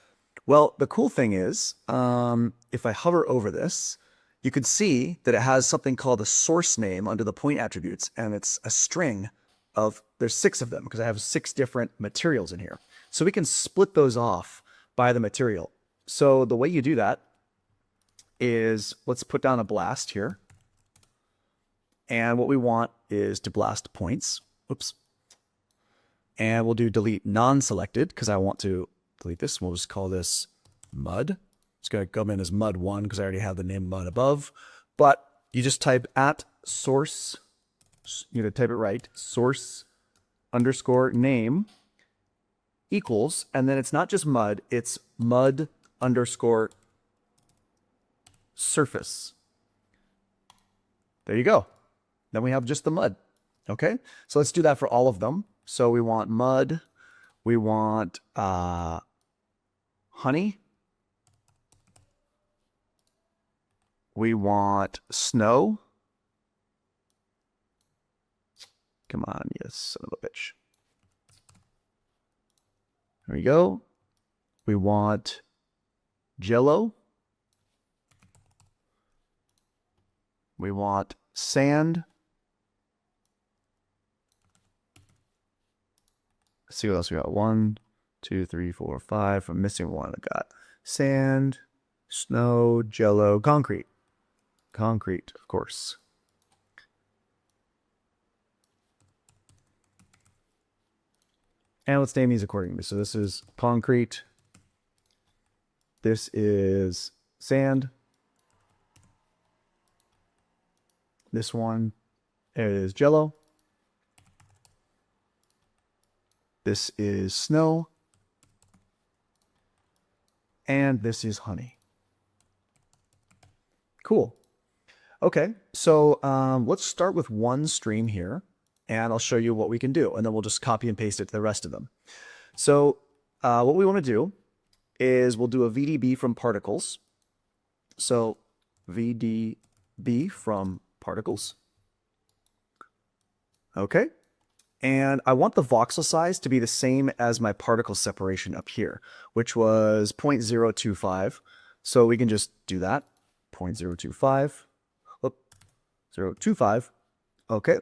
Well, the cool thing is, if I hover over this, you can see that it has something called a source name under the point attributes, and it's a string of, there's 6 of them because I have 6 different materials in here. So we can split those off by the material. So the way you do that is, let's put down a blast here. And what we want is to blast points. Oops. And we'll do delete non-selected because I want to delete this. We'll just call this mud. It's going to come in as mud1 because I already have the name mud above. But you just type at source, you know, type it right, source underscore name equals, and then it's not just mud, it's mud underscore surface. There you go. Then we have just the mud. Okay, so let's do that for all of them. So we want mud, we want honey, we want snow. Come on, you son of a bitch. There we go. We want jello. We want sand. Let's see what else we got. 1, 2, 3, 4, 5. I'm missing one. I got sand, snow, jello, concrete. Concrete, of course. And let's name these accordingly. So this is concrete. This is sand. This one is jello. This is snow. And this is honey. Cool. Okay, so let's start with one stream here, and I'll show you what we can do, and then we'll just copy and paste it to the rest of them. So what we want to do is we'll do a VDB from particles. So VDB from particles. Okay. And I want the voxel size to be the same as my particle separation up here, which was 0.025. So we can just do that. 0.025. Whoop, 0.25. Okay.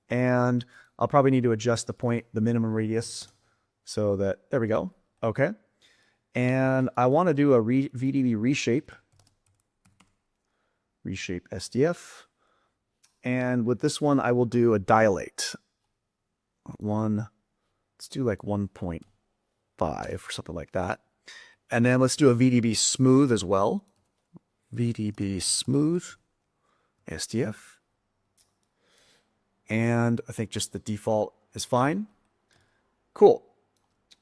And I'll probably need to adjust the minimum radius so that, there we go. Okay. And I want to do a VDB reshape SDF. And with this one, I will do a dilate. Let's do like 1.5 or something like that. And then let's do a VDB smooth as well. VDB smooth SDF. And I think just the default is fine. Cool.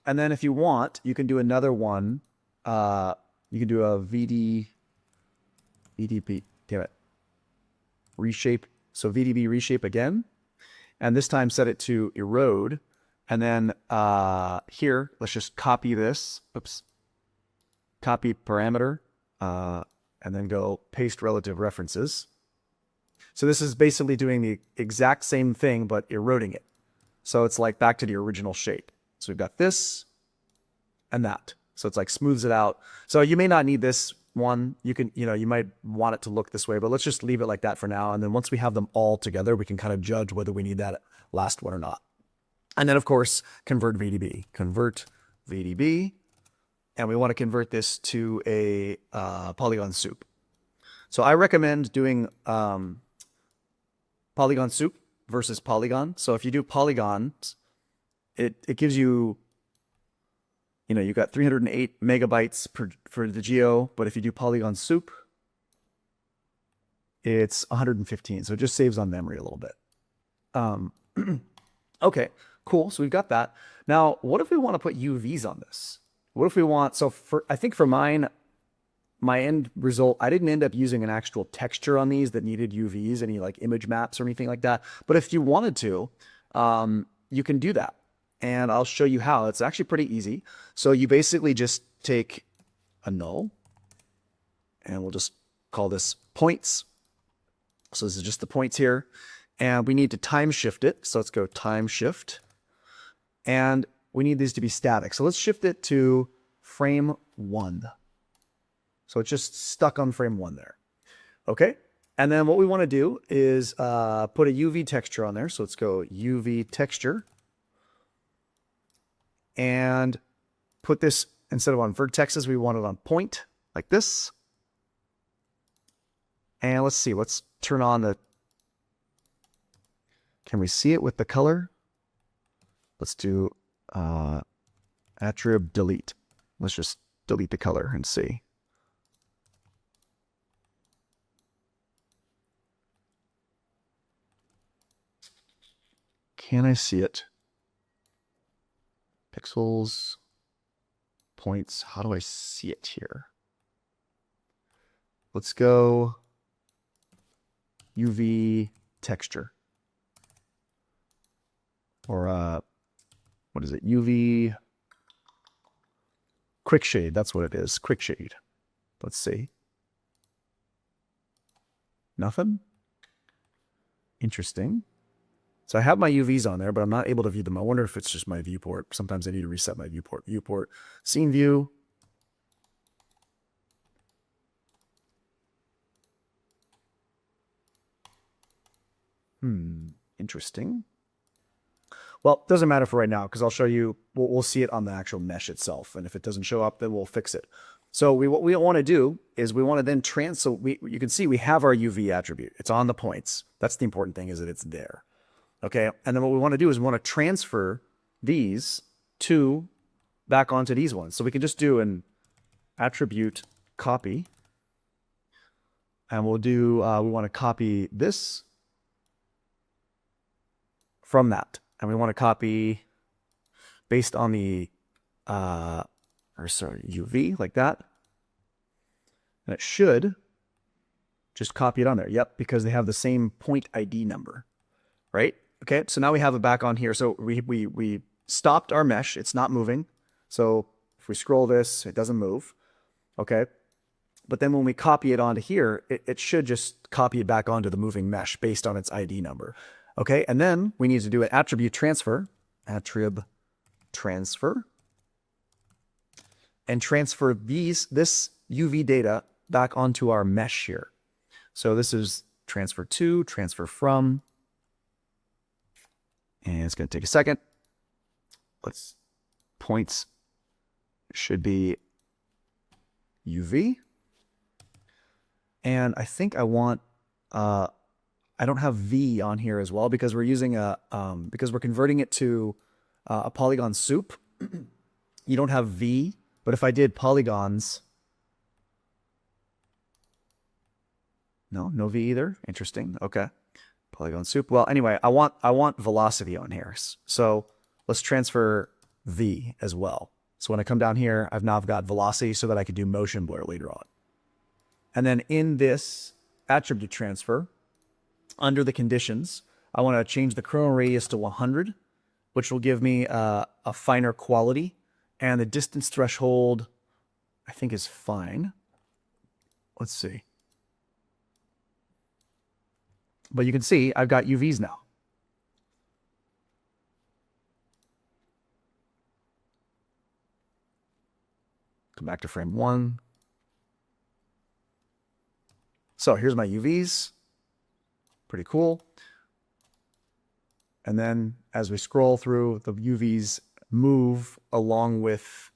And then if you want, you can do another one. You can do a VDB, damn it, reshape. So VDB reshape again. And this time set it to erode. And then here, let's just copy this. Oops. Copy parameter. And then go paste relative references. So this is basically doing the exact same thing, but eroding it. So it's like back to the original shape. So we've got this and that. So it's like smooths it out. So you may not need this one. You can, you might want it to look this way, but let's just leave it like that for now. And then once we have them all together, we can kind of judge whether we need that last one or not. And then of course, convert VDB. Convert VDB. And we want to convert this to a polygon soup. So I recommend doing polygon soup versus polygon. So if you do polygons, it gives you, you got 308 megabytes for the geo, but if you do polygon soup, it's 115. So it just saves on memory a little bit. Okay, cool. So we've got that. Now, what if we want to put UVs on this? What if we want, I think for mine, my end result, I didn't end up using an actual texture on these that needed UVs, any like image maps or anything like that. But if you wanted to, you can do that. And I'll show you how. It's actually pretty easy. So you basically just take a null, and we'll just call this points. So this is just the points here. And we need to time shift it. So let's go time shift. And we need these to be static. So let's shift it to frame 1. So it's just stuck on frame 1 there. Okay. And then what we want to do is put a UV texture on there. So let's go UV texture. And put this, instead of on vertexes, we want it on point, like this. And let's see, let's turn on the, can we see it with the color? Let's do attrib delete. Let's just delete the color and see. Can I see it? Pixels, points, how do I see it here? Let's go UV texture. Or what is it? UV quick shade, that's what it is, quick shade. Let's see. Nothing? Interesting. So I have my UVs on there, but I'm not able to view them. I wonder if it's just my viewport. Sometimes I need to reset my viewport. Viewport, scene view. Interesting. Well, it doesn't matter for right now because I'll show you, we'll see it on the actual mesh itself. And if it doesn't show up, then we'll fix it. So what we want to do is we want to then you can see we have our UV attribute. It's on the points. That's the important thing, is that it's there. Okay, and then what we want to do is we want to transfer these back onto these ones. So we can just do an attribute copy. And we'll do, we want to copy this from that. And we want to copy based on the, UV, like that. And it should just copy it on there. Yep, because they have the same point ID number, right? Okay, so now we have it back on here. So we stopped our mesh. It's not moving. So if we scroll this, it doesn't move. Okay. But then when we copy it onto here, it should just copy it back onto the moving mesh based on its ID number. Okay, and then we need to do an attribute transfer, and transfer this UV data back onto our mesh here. So this is transfer to, transfer from, and it's going to take a second. Points should be UV. And I think I want, I don't have V on here as well because we're using because we're converting it to a polygon soup. You don't have V, but if I did polygons, no V either. Interesting. Okay. Polygon soup. Well, anyway, I want velocity on here. So let's transfer V as well. So when I come down here, I've now got velocity so that I can do motion blur later on. And then in this attribute transfer, under the conditions, I want to change the coronal radius to 100, which will give me a finer quality. And the distance threshold, I think, is fine. Let's see. But you can see I've got UVs now. Come back to frame 1. So here's my UVs. Pretty cool. And then as we scroll through, the UVs move along with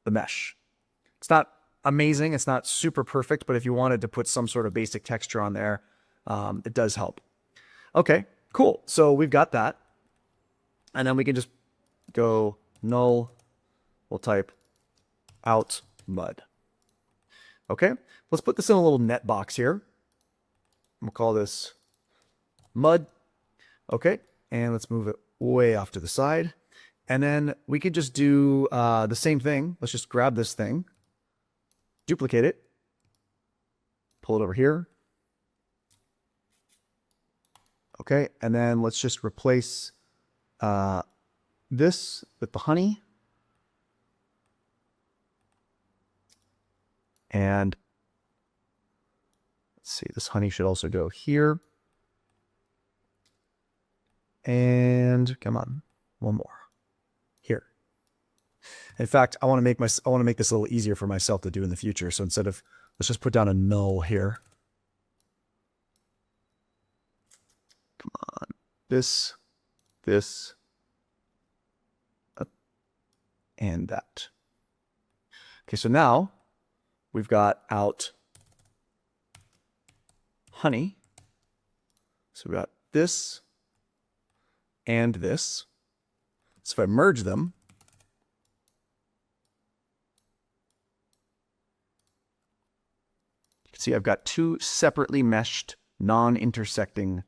the mesh. It's not amazing. It's not super perfect, but if you wanted to put some sort of basic texture on there, it does help. Okay, cool. So we've got that. And then we can just go null. We'll type out mud. Okay, let's put this in a little net box here. We'll call this mud. Okay, and let's move it way off to the side. And then we could just do the same thing. Let's just grab this thing, duplicate it, pull it over here. Okay, and then let's just replace this with the honey. And let's see, this honey should also go here. And come on, one more here. In fact, I want to make this a little easier for myself to do in the future. So instead of, let's just put down a null here. Come on, this, and that. Okay, so now we've got out honey. So we've got this and this. So if I merge them, you can see I've got two separately meshed, non-intersecting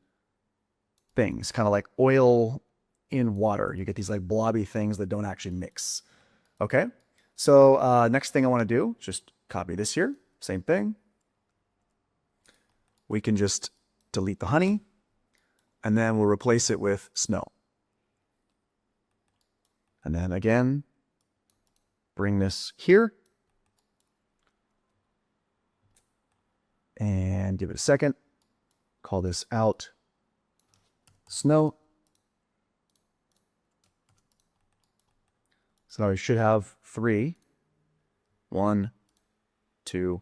things, kind of like oil in water. You get these like blobby things that don't actually mix. Okay, so next thing I want to do, just copy this here, same thing. We can just delete the honey, and then we'll replace it with snow. And then again, bring this here. And give it a second. Call this out snow. So now we should have 3. 1, 2,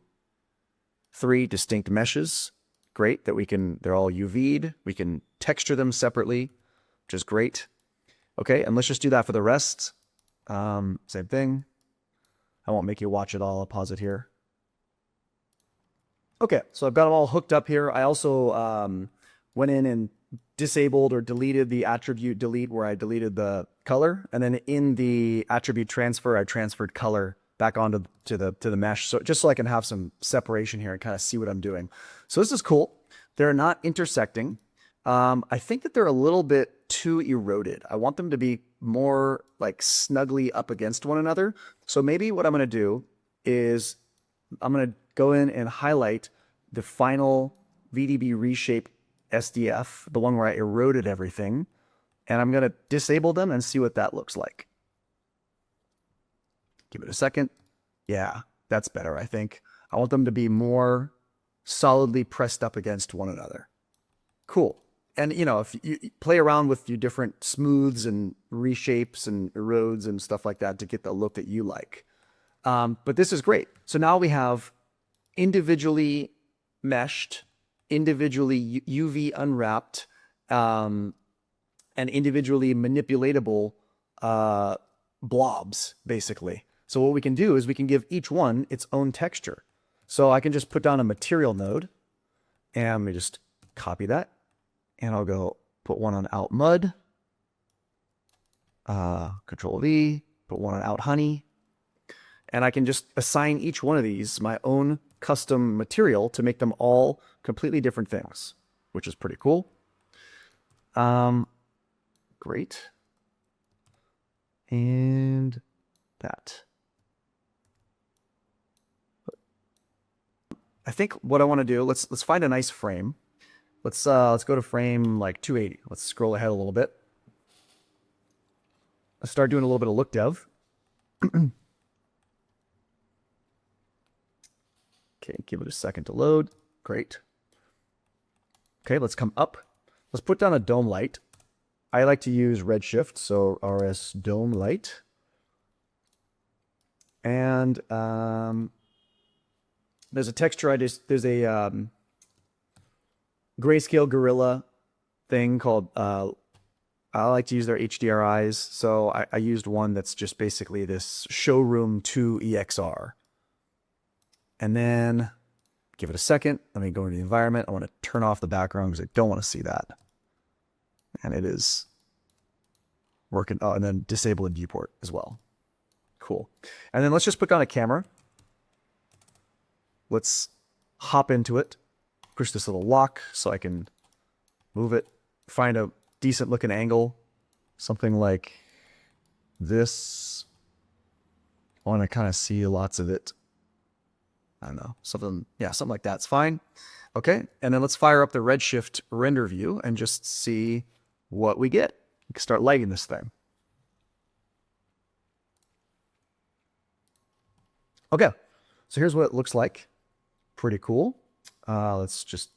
3 distinct meshes. Great that they're all UV'd. We can texture them separately, which is great. Okay, and let's just do that for the rest. Same thing. I won't make you watch it all. I'll pause it here. Okay, so I've got them all hooked up here. I also went in and disabled or deleted the attribute delete where I deleted the color. And then in the attribute transfer, I transferred color back onto the mesh. So just so I can have some separation here and kind of see what I'm doing. So this is cool. They're not intersecting. I think that they're a little bit too eroded. I want them to be more like snugly up against one another. So maybe what I'm going to do is I'm going to go in and highlight the final VDB reshape SDF, the one where I eroded everything, and I'm going to disable them and see what that looks like. Give it a second. Yeah, that's better, I think. I want them to be more solidly pressed up against one another. Cool. And you know, if you play around with your different smooths and reshapes and erodes and stuff like that to get the look that you like. But this is great. So now we have individually meshed, individually UV unwrapped, and individually manipulatable blobs, basically. So what we can do is we can give each one its own texture. So I can just put down a material node, and we just copy that, and I'll go put one on out mud, Control V, put one on out honey, and I can just assign each one of these my own custom material to make them all completely different things, which is pretty cool. Great. And that. I think what I want to do, let's find a nice frame. Let's go to frame like 280. Let's scroll ahead a little bit. Let's start doing a little bit of look dev. Okay, give it a second to load. Great. Okay, let's come up. Let's put down a dome light. I like to use Redshift, so RS dome light. And there's a texture there's a Grayscale Gorilla thing called, I like to use their HDRIs. So I used one that's just basically this Showroom 2 EXR. And then give it a second. Let me go into the environment. I want to turn off the background because I don't want to see that. And it is working. Oh, and then disable the viewport as well. Cool. And then let's just put down a camera. Let's hop into it. Push this little lock so I can move it. Find a decent looking angle. Something like this. I want to kind of see lots of it. I don't know. Something like that's fine. Okay. And then let's fire up the Redshift render view and just see what we get. We can start lighting this thing. Okay. So here's what it looks like. Pretty cool. Let's just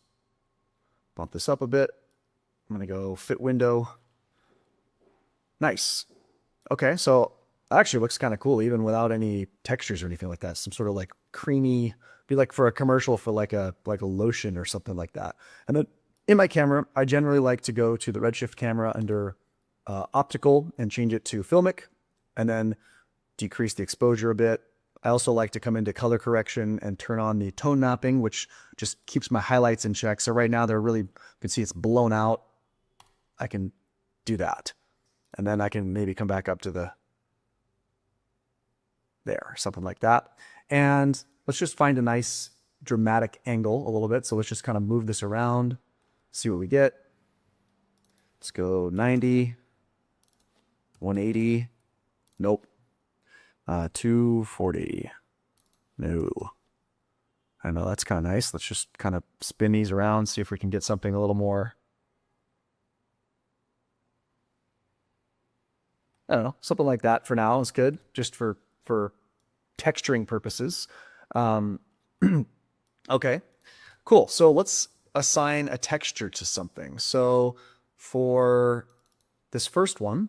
bump this up a bit. I'm going to go fit window. Nice. Okay, so it actually looks kind of cool even without any textures or anything like that. Some sort of like creamy, be like for a commercial for like a lotion or something like that. And then in my camera, I generally like to go to the Redshift camera under optical and change it to filmic and then decrease the exposure a bit. I also like to come into color correction and turn on the tone mapping, which just keeps my highlights in check. So right now they're really, you can see it's blown out. I can do that. And then I can maybe come back up to there, something like that. And let's just find a nice dramatic angle a little bit. So let's just kind of move this around, see what we get. Let's go 90, 180. Nope. 240. No. I know that's kind of nice. Let's just kind of spin these around, see if we can get something a little more. I don't know, something like that for now is good, just for texturing purposes. Okay, cool. So let's assign a texture to something. So for this first one,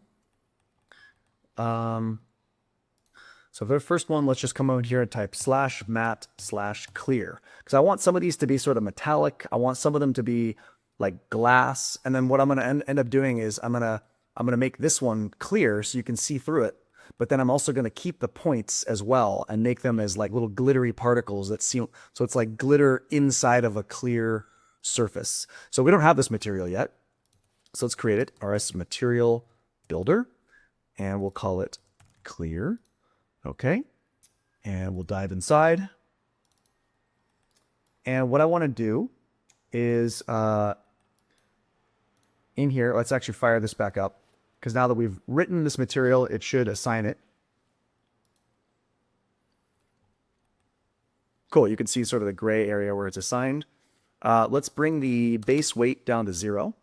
so for the first one, let's just come over here and type /matte/clear. Because I want some of these to be sort of metallic. I want some of them to be like glass. And then what I'm going to end up doing is I'm going to make this one clear so you can see through it. But then I'm also going to keep the points as well and make them as like little glittery particles that see. So it's like glitter inside of a clear surface. So we don't have this material yet. So let's create it. RS material builder. And we'll call it clear. Okay, and we'll dive inside. And what I want to do is in here, let's actually fire this back up because now that we've written this material, it should assign it. Cool, you can see sort of the gray area where it's assigned. Let's bring the base weight down to 0.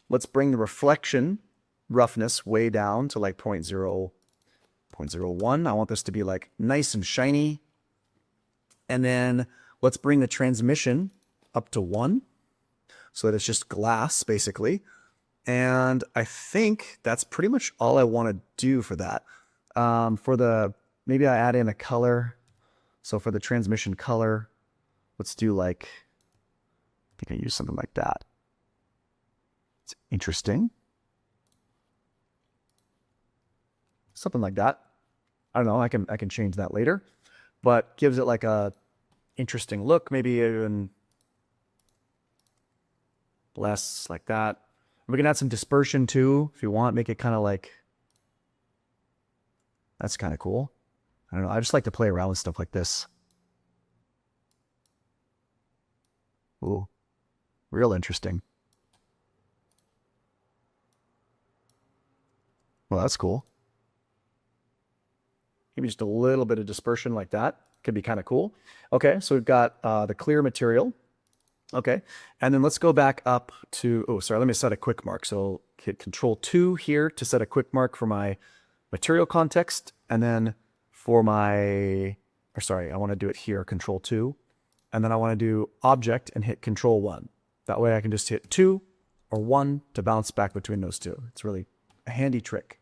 Let's bring the reflection roughness way down to like 0.01. I want this to be like nice and shiny. And then let's bring the transmission up to 1. so that it's just glass basically. And I think that's pretty much all I want to do for that. Maybe I add in a color. So for the transmission color, let's do like, I think I use something like that. It's interesting. Something like that. I don't know, I can change that later, but gives it like a interesting look, maybe even less like that. We can add some dispersion too, if you want, make it kind of like, that's kind of cool. I don't know, I just like to play around with stuff like this. Ooh, real interesting. Well, that's cool. Maybe just a little bit of dispersion like that. Could be kind of cool. Okay, so we've got the clear material. Okay, and then let's go back up to, oh, sorry, let me set a quick mark. So hit Control 2 here to set a quick mark for my material context. And then for my, or sorry, I want to do it here, Control 2. And then I want to do Object and hit Control 1. That way I can just hit 2 or 1 to bounce back between those two. It's really a handy trick.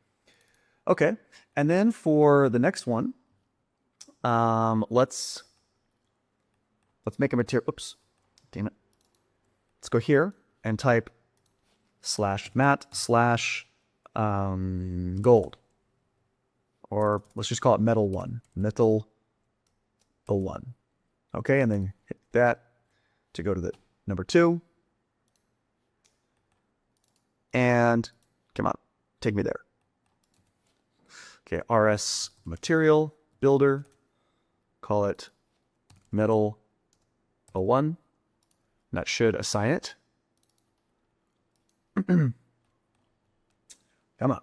Okay, and then for the next one, let's make a material. Oops, damn it. Let's go here and type /matte/gold, or let's just call it metal 1, metal 01. Okay, and then hit that to go to the number 2, and come on, take me there. Okay, RS material builder, call it metal 01. And that should assign it. Come on. I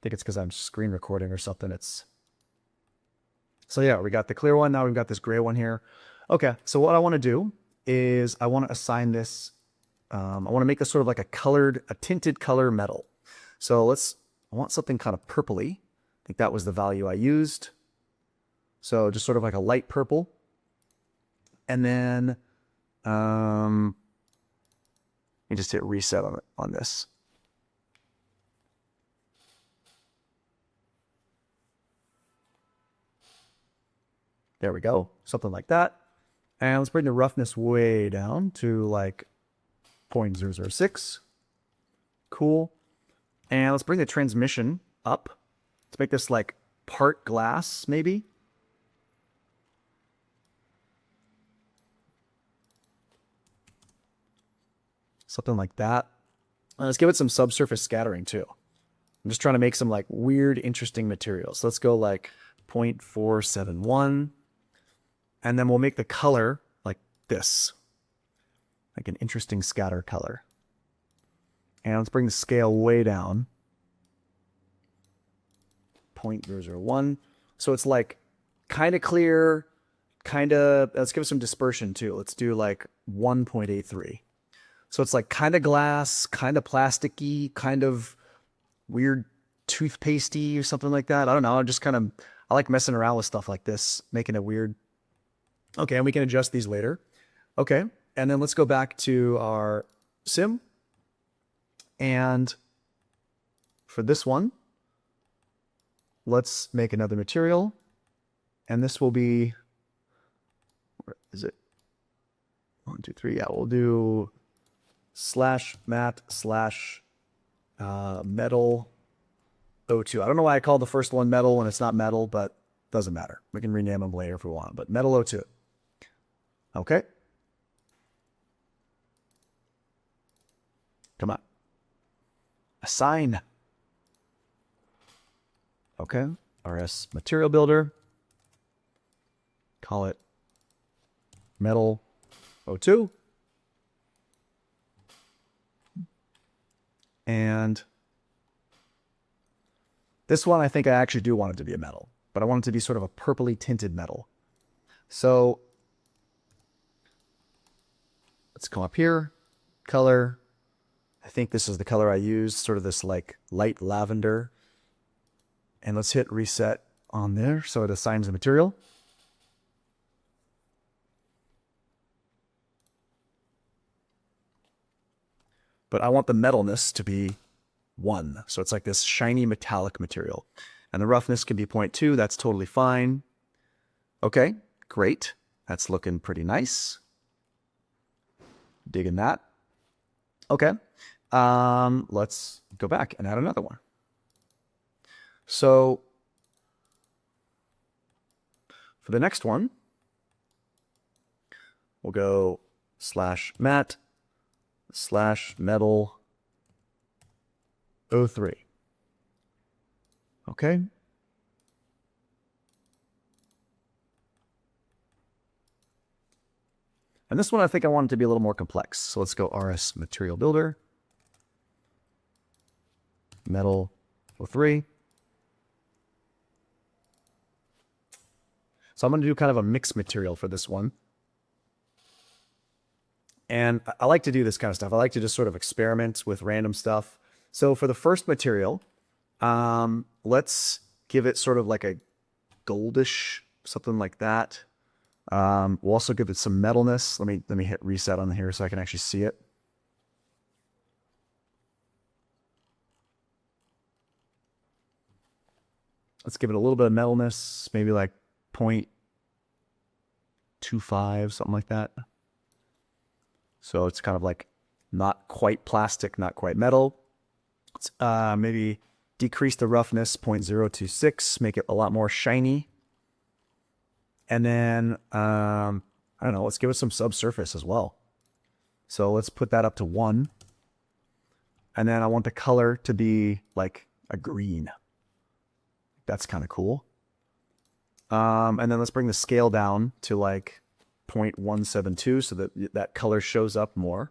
think it's because I'm screen recording or something. So yeah, we got the clear one. Now we've got this gray one here. Okay, so what I want to do is I want to assign this. I want to make this sort of like a tinted color metal. So I want something kind of purpley. I think that was the value I used. So just sort of like a light purple. And then you just hit reset on this. There we go, something like that. And let's bring the roughness way down to like 0.006. Cool. And let's bring the transmission up. Let's make this like part glass, maybe. Something like that. Let's give it some subsurface scattering too. I'm just trying to make some like weird, interesting materials. So let's go like 0.471. And then we'll make the color like this. Like an interesting scatter color. And let's bring the scale way down. 0.001. So it's like kind of clear, let's give it some dispersion too. Let's do like 1.83. So it's like kind of glass, kind of plasticky, kind of weird toothpastey or something like that. I don't know. I like messing around with stuff like this, making it weird. Okay, and we can adjust these later. Okay, and then let's go back to our sim. And for this one, let's make another material. And this will be, where is it? 1, 2, 3. Yeah, we'll do /matte/metal 02. I don't know why I called the first one metal when it's not metal, but doesn't matter. We can rename them later if we want, but metal 02. Okay. Come on. Assign. Okay. RS material builder. Call it metal 02. And this one, I think I actually do want it to be a metal, but I want it to be sort of a purpley tinted metal. So let's come up here, color. I think this is the color I used, sort of this like light lavender. And let's hit reset on there so it assigns the material. but I want the metalness to be 1. So it's like this shiny metallic material. And the roughness can be 0.2. That's totally fine. Okay, great. That's looking pretty nice. Digging that. Okay. Let's go back and add another one. So for the next one, we'll go /matte /metal 03. Okay. And this one, I think I want it to be a little more complex. So let's go RS Material Builder, Metal 03. So I'm going to do kind of a mixed material for this one. And I like to do this kind of stuff. I like to just sort of experiment with random stuff. So for the first material, let's give it sort of like a goldish, something like that. We'll also give it some metalness. Let me hit reset on here so I can actually see it. Let's give it a little bit of metalness, maybe like 0.25, something like that. So it's kind of like not quite plastic, not quite metal. Let's maybe decrease the roughness 0.026, make it a lot more shiny. And then, I don't know, let's give it some subsurface as well. So let's put that up to 1. And then I want the color to be like a green. That's kind of cool. And then let's bring the scale down to like 0.172 so that that color shows up more.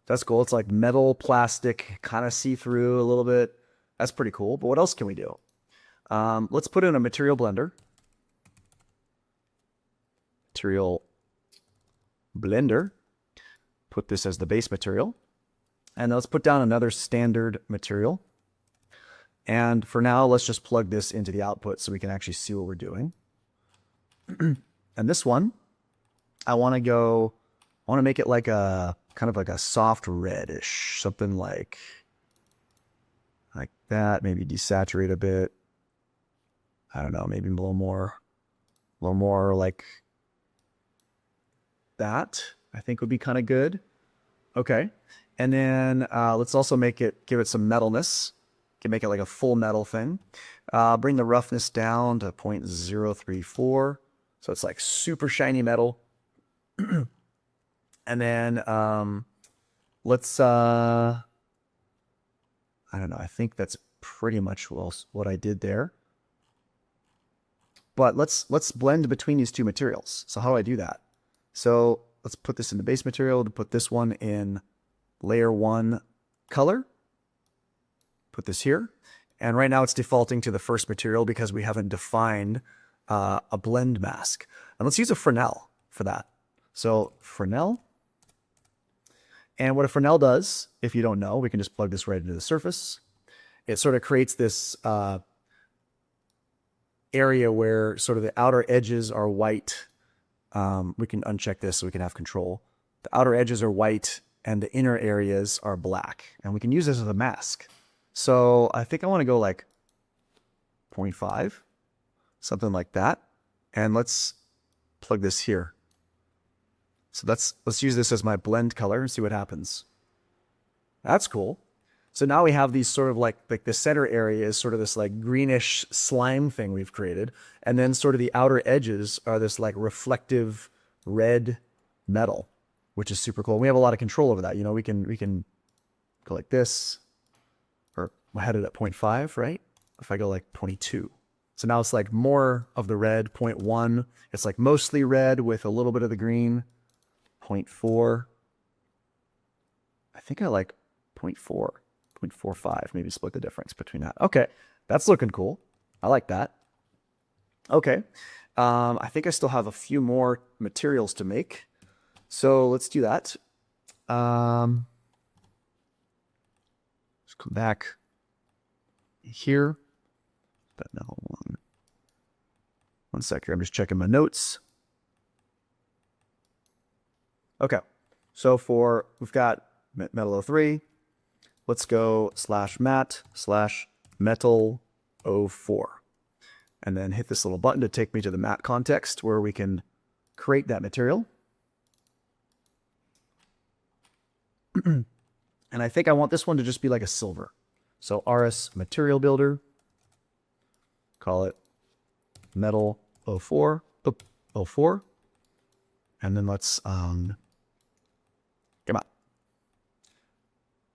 That's cool. It's like metal, plastic, kind of see-through a little bit. That's pretty cool. But what else can we do? Let's put in a material blender. Material blender. Put this as the base material. And let's put down another standard material. And for now, let's just plug this into the output so we can actually see what we're doing. And this one, I want to make it like a kind of like a soft reddish, something like that. Maybe desaturate a bit. I don't know, maybe a little more like that. I think would be kind of good. Okay, and then let's also give it some metalness. Can make it like a full metal thing. Bring the roughness down to 0.034. So it's like super shiny metal. And then let's, I don't know, I think that's pretty much what I did there. But let's blend between these two materials. So how do I do that? So let's put this in the base material to put this one in layer 1 color. Put this here. And right now it's defaulting to the first material because we haven't defined a blend mask. And let's use a Fresnel for that. So Fresnel. And what a Fresnel does, if you don't know, we can just plug this right into the surface. It sort of creates this area where sort of the outer edges are white. We can uncheck this so we can have control. The outer edges are white and the inner areas are black. And we can use this as a mask. So I think I want to go like 0.5, something like that. And let's plug this here. So let's use this as my blend color and see what happens. That's cool. So now we have these sort of like the center area is sort of this like greenish slime thing we've created. And then sort of the outer edges are this like reflective red metal, which is super cool. We have a lot of control over that. You know, we can go like this, or I had it at 0.5, right? If I go like 22. So now it's like more of the red, 0.1. It's like mostly red with a little bit of the green. 0.4. I think I like 0.4, 0.45, maybe split the difference between that. Okay, that's looking cool. I like that. Okay, I think I still have a few more materials to make. So let's do that. Let's come back here. But no, one sec here. I'm just checking my notes. Okay, so we've got metal 03. Let's go /mat/metal 04. And then hit this little button to take me to the matte context where we can create that material. And I think I want this one to just be like a silver. So RS Material Builder, call it metal 04, 04. And then let's, come on.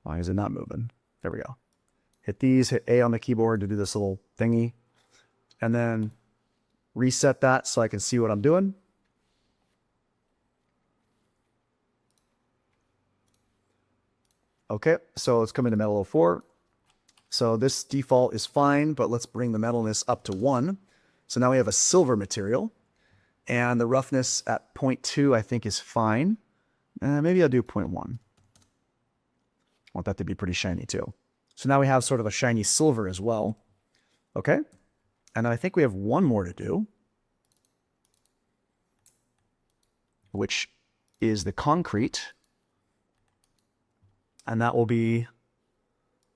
Why is it not moving? There we go. Hit these, hit A on the keyboard to do this little thingy. And then reset that so I can see what I'm doing. Okay, so let's come into metal 04. So this default is fine, but let's bring the metalness up to 1. So now we have a silver material. And the roughness at 0.2 I think is fine. Maybe I'll do 0.1. I want that to be pretty shiny too. So now we have sort of a shiny silver as well. Okay. And I think we have one more to do, which is the concrete. And that will be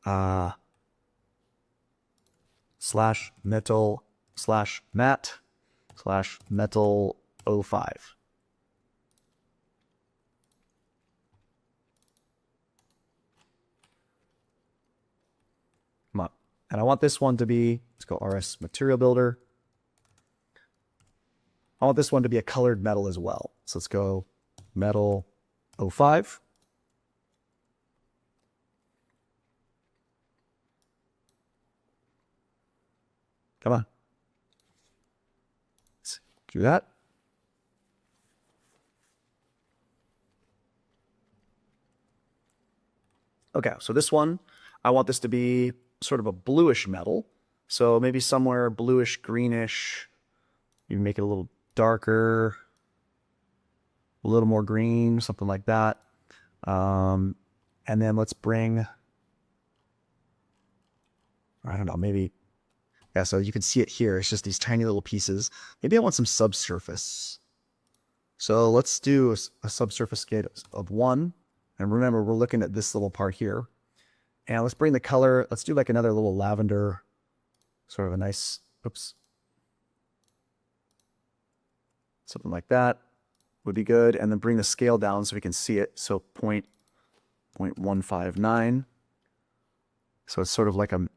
/metal/mat/metal 05. Come on. And I want this one to be, let's go RS Material Builder. I want this one to be a colored metal as well. So let's go metal 05. Come on. Let's do that. Okay, so this one, I want this to be sort of a bluish metal. So maybe somewhere bluish, greenish. You make it a little darker, a little more green, something like that. And then let's bring, I don't know, maybe, yeah, so you can see it here. It's just these tiny little pieces. Maybe I want some subsurface. So let's do a subsurface scale of 1. And remember, we're looking at this little part here. And let's bring the color. Let's do like another little lavender, sort of a nice, oops. Something like that would be good. And then bring the scale down so we can see it. So 0.159. So it's sort of like a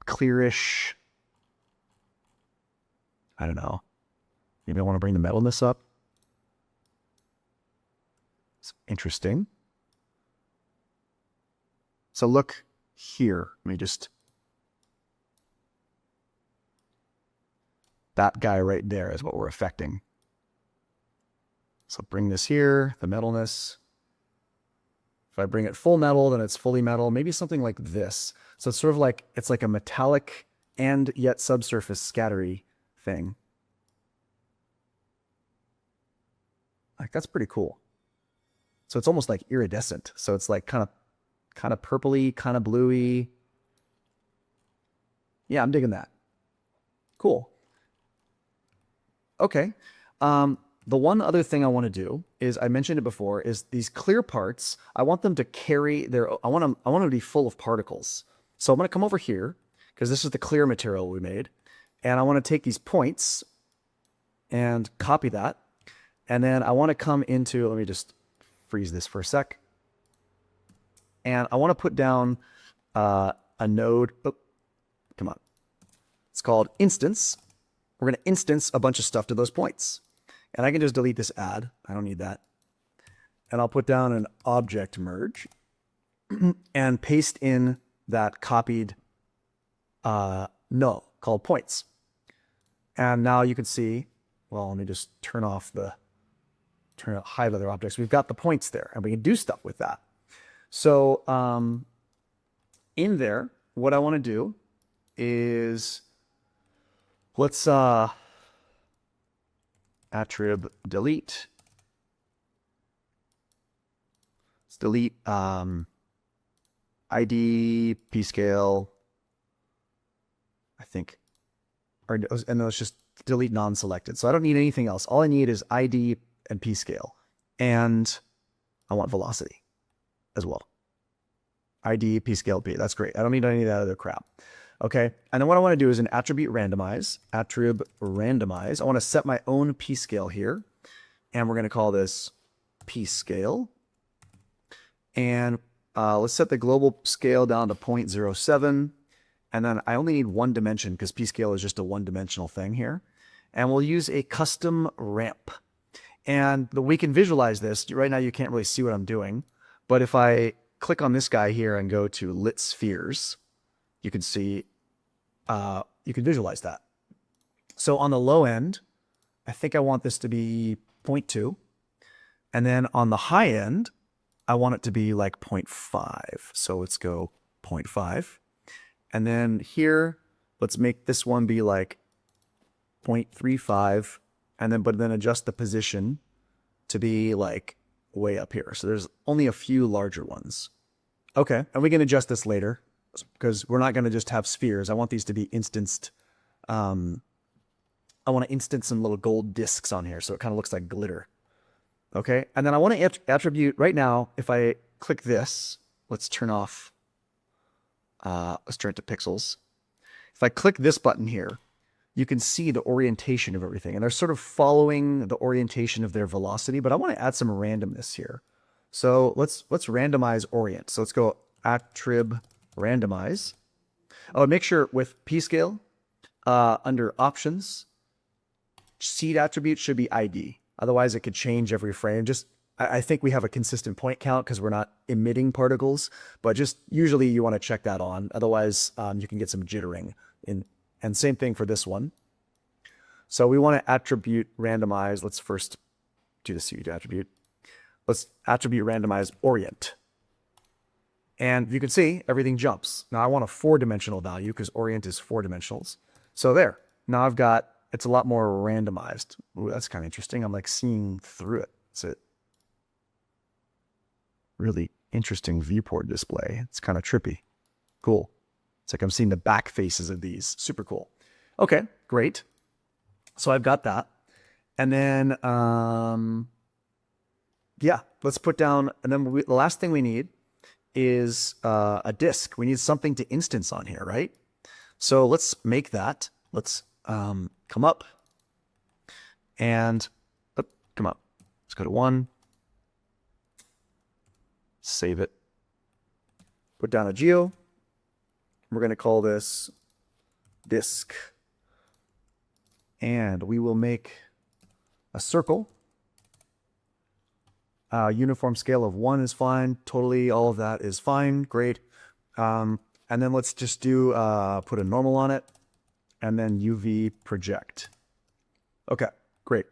clearish, I don't know. Maybe I want to bring the metalness up. It's interesting. So look here. Let me just, that guy right there is what we're affecting. So bring this here, the metalness. If I bring it full metal, then it's fully metal. Maybe something like this. So it's sort of like, it's like a metallic and yet subsurface scattery thing. Like, that's pretty cool. So it's almost like iridescent. So it's like kind of purpley, kind of bluey. Yeah, I'm digging that. Cool. Okay. The one other thing I want to do is, I mentioned it before, is these clear parts, I want them to carry their, I want them to be full of particles. So I'm going to come over here, because this is the clear material we made, and I want to take these points and copy that. And then I want to come into, let me just freeze this for a sec. And I want to put down a node. Oh, come on. It's called instance. We're going to instance a bunch of stuff to those points. And I can just delete this add. I don't need that. And I'll put down an object merge and paste in that copied null called points. And now you can see, well, let me just hide other objects. We've got the points there, and we can do stuff with that. So in there, what I want to do is, let's attrib delete. Let's delete ID, p-scale, I think, and let's just delete non-selected. So I don't need anything else. All I need is ID and p-scale, and I want velocity. as well. ID, P scale, P. That's great. I don't need any of that other crap. Okay. And then what I want to do is an attribute randomize. Attrib randomize. I want to set my own P scale here. And we're going to call this P scale. And let's set the global scale down to 0.07. And then I only need one dimension because P scale is just a one-dimensional thing here. And we'll use a custom ramp. And we can visualize this. Right now you can't really see what I'm doing. But if I click on this guy here and go to lit spheres, you can see, you can visualize that. So on the low end, I think I want this to be 0.2. And then on the high end, I want it to be like 0.5. So let's go 0.5. And then here, let's make this one be like 0.35. And then, but then adjust the position to be like way up here. So there's only a few larger ones. Okay. And we can adjust this later because we're not going to just have spheres. I want these to be instanced. I want to instance some little gold discs on here. So it kind of looks like glitter. Okay. And then I want to attribute right now. If I click this, let's turn off, let's turn it to pixels. If I click this button here, you can see the orientation of everything. And they're sort of following the orientation of their velocity, but I want to add some randomness here. So let's randomize orient. So let's go attrib randomize. Oh, make sure with P scale, under options, seed attribute should be ID. Otherwise it could change every frame. Just, I think we have a consistent point count because we're not emitting particles, but just usually you want to check that on. Otherwise you can get some jittering in. And same thing for this one. So we want to attribute randomize. Let's first do the seed attribute. Let's attribute randomize orient. And you can see everything jumps. Now I want a 4-dimensional value because orient is 4 dimensionals. So there, now I've got, it's a lot more randomized. Ooh, that's kind of interesting. I'm like seeing through it. It's a really interesting viewport display. It's kind of trippy. Cool. It's like I'm seeing the back faces of these. Super cool. Okay, great. So I've got that. And then, yeah, let's put down, and then the last thing we need is a disk. We need something to instance on here, right? So let's make that. Let's come up and come up. Let's go to 1. Save it. Put down a geo. We're going to call this disk. And we will make a circle. Uniform scale of 1 is fine. Totally, all of that is fine. Great. And then let's just do, put a normal on it. And then UV project. Okay, great.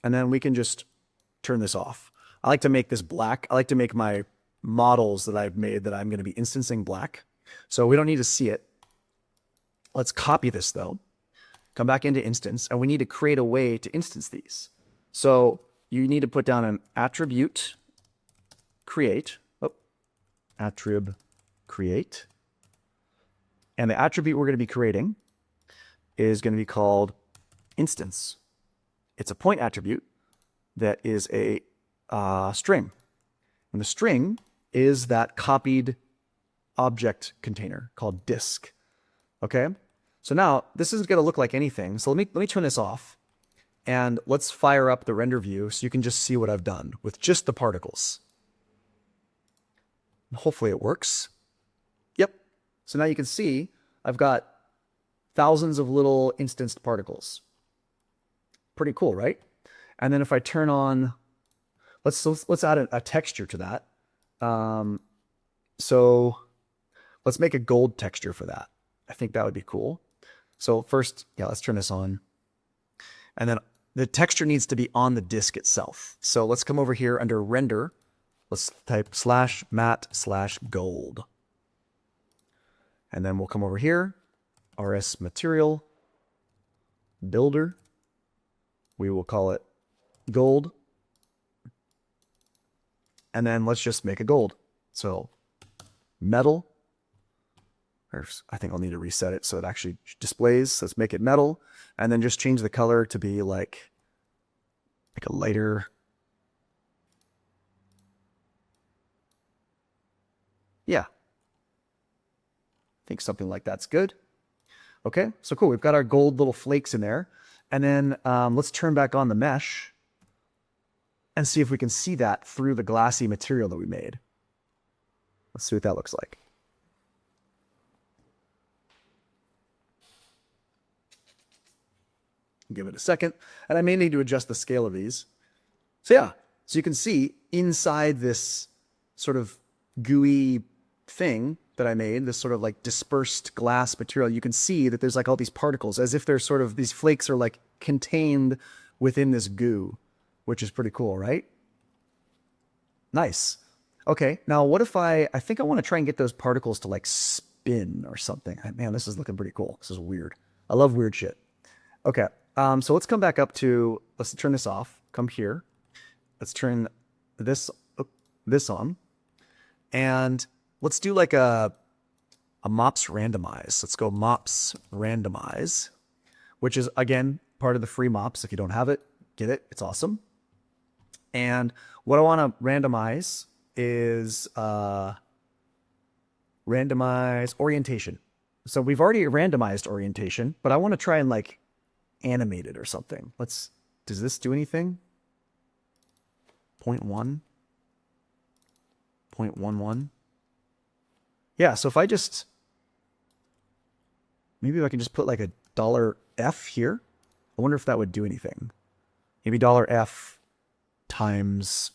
And then we can just turn this off. I like to make this black. I like to make my models that I've made that I'm going to be instancing black. So we don't need to see it. Let's copy this though. Come back into instance, and we need to create a way to instance these. So you need to put down an attribute create. Oh, attrib create. And the attribute we're going to be creating is going to be called instance. It's a point attribute that is a string. And the string is that copied object container called disk. Okay? So now this isn't going to look like anything. So let me turn this off and let's fire up the render view so you can just see what I've done with just the particles. Hopefully it works. Yep. So now you can see I've got thousands of little instanced particles. Pretty cool, right? And then if I turn on, let's add a texture to that. So let's make a gold texture for that. I think that would be cool. So first, yeah, let's turn this on. And then the texture needs to be on the disk itself. So let's come over here under render. Let's type /matte/gold. And then we'll come over here, RS material, builder. We will call it gold. And then let's just make a gold. So metal, or I think I'll need to reset it so it actually displays. So let's make it metal, and then just change the color to be like a lighter Yeah, I think something like that's good. Okay, so cool. We've got our gold little flakes in there. And then let's turn back on the mesh and see if we can see that through the glassy material that we made. Let's see what that looks like. Give it a second. And I may need to adjust the scale of these. So yeah, so you can see inside this sort of gooey thing that I made, this sort of like dispersed glass material, you can see that there's like all these particles, as if they're sort of, these flakes are like contained within this goo, which is pretty cool, right? Nice. Okay, now what if I think I want to try and get those particles to like spin or something. Man, this is looking pretty cool. This is weird. I love weird shit. Okay, so let's come back up to, let's turn this off. Come here. Let's turn this on. And let's do like a MOPS randomize. Let's go MOPS randomize, which is, again, part of the free MOPS. If you don't have it, get it. It's awesome. And what I want to randomize is randomize orientation. So we've already randomized orientation, but I want to try and like animate it or something. Does this do anything? 0.1? 0.11? Yeah, so if I just, maybe I can just put like a $F here. I wonder if that would do anything. Maybe $F times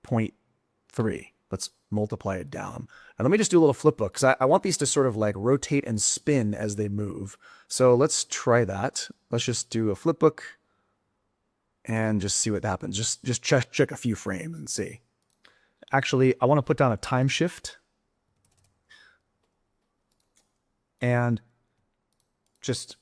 0.3. Let's multiply it down. And let me just do a little flip book, because I want these to sort of like rotate and spin as they move. So let's try that. Let's just do a flip book and just see what happens. Just check a few frames and see. Actually, I want to put down a time shift and just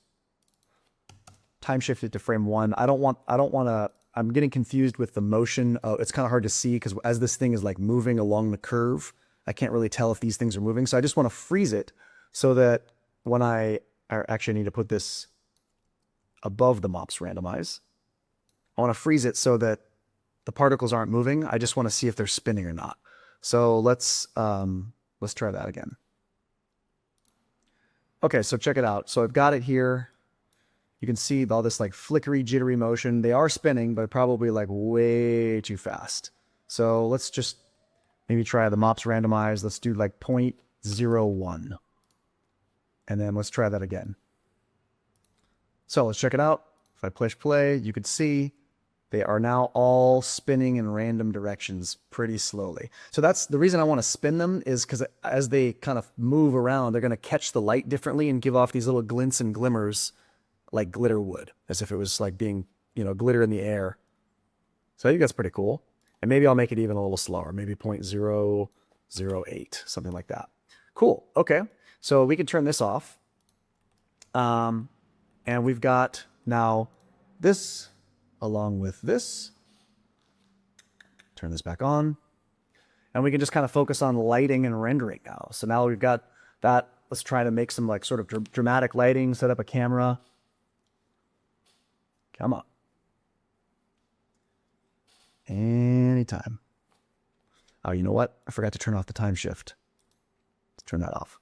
time shift it to frame 1. I don't want to, I'm getting confused with the motion. It's kind of hard to see because as this thing is like moving along the curve, I can't really tell if these things are moving. So I just want to freeze it so that when I actually need to put this above the MOPS randomize, I want to freeze it so that the particles aren't moving. I just want to see if they're spinning or not. So let's try that again. Okay, so check it out. So I've got it here. You can see all this like flickery, jittery motion. They are spinning, but probably like way too fast. So let's just maybe try the MOPS randomize. Let's do like 0.01. And then let's try that again. So let's check it out. If I push play, you can see they are now all spinning in random directions pretty slowly. So that's the reason I want to spin them, is because as they kind of move around, they're going to catch the light differently and give off these little glints and glimmers like glitter would, as if it was like being, glitter in the air. So I think that's pretty cool. And maybe I'll make it even a little slower, maybe 0.008, something like that. Cool. Okay. So we can turn this off. And we've got now this along with this. Turn this back on. And we can just kind of focus on lighting and rendering now. So now we've got that. Let's try to make some like sort of dramatic lighting, set up a camera. Come on. Anytime. Oh, you know what? I forgot to turn off the time shift. Let's turn that off.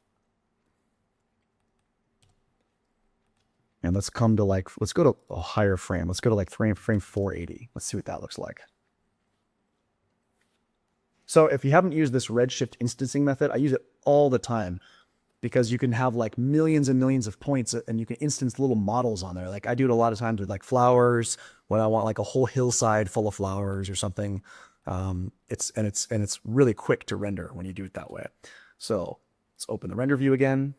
And let's come to like, let's go to a higher frame. Let's go to like frame 480. Let's see what that looks like. So if you haven't used this redshift instancing method, I use it all the time because you can have like millions and millions of points and you can instance little models on there. Like I do it a lot of times with like flowers when I want like a whole hillside full of flowers or something. It's really quick to render when you do it that way. So let's open the render view again.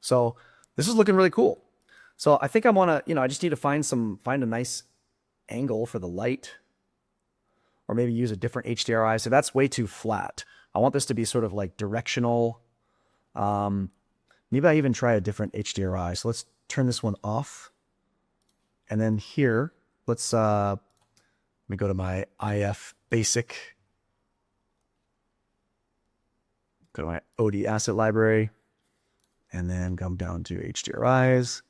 So this is looking really cool. So I think I want to, I just need to find a nice angle for the light, or maybe use a different HDRI. So that's way too flat. I want this to be sort of like directional. Maybe I even try a different HDRI. So let's turn this one off. And then here, let me go to my IF basic. Go to my OD asset library and then come down to HDRIs.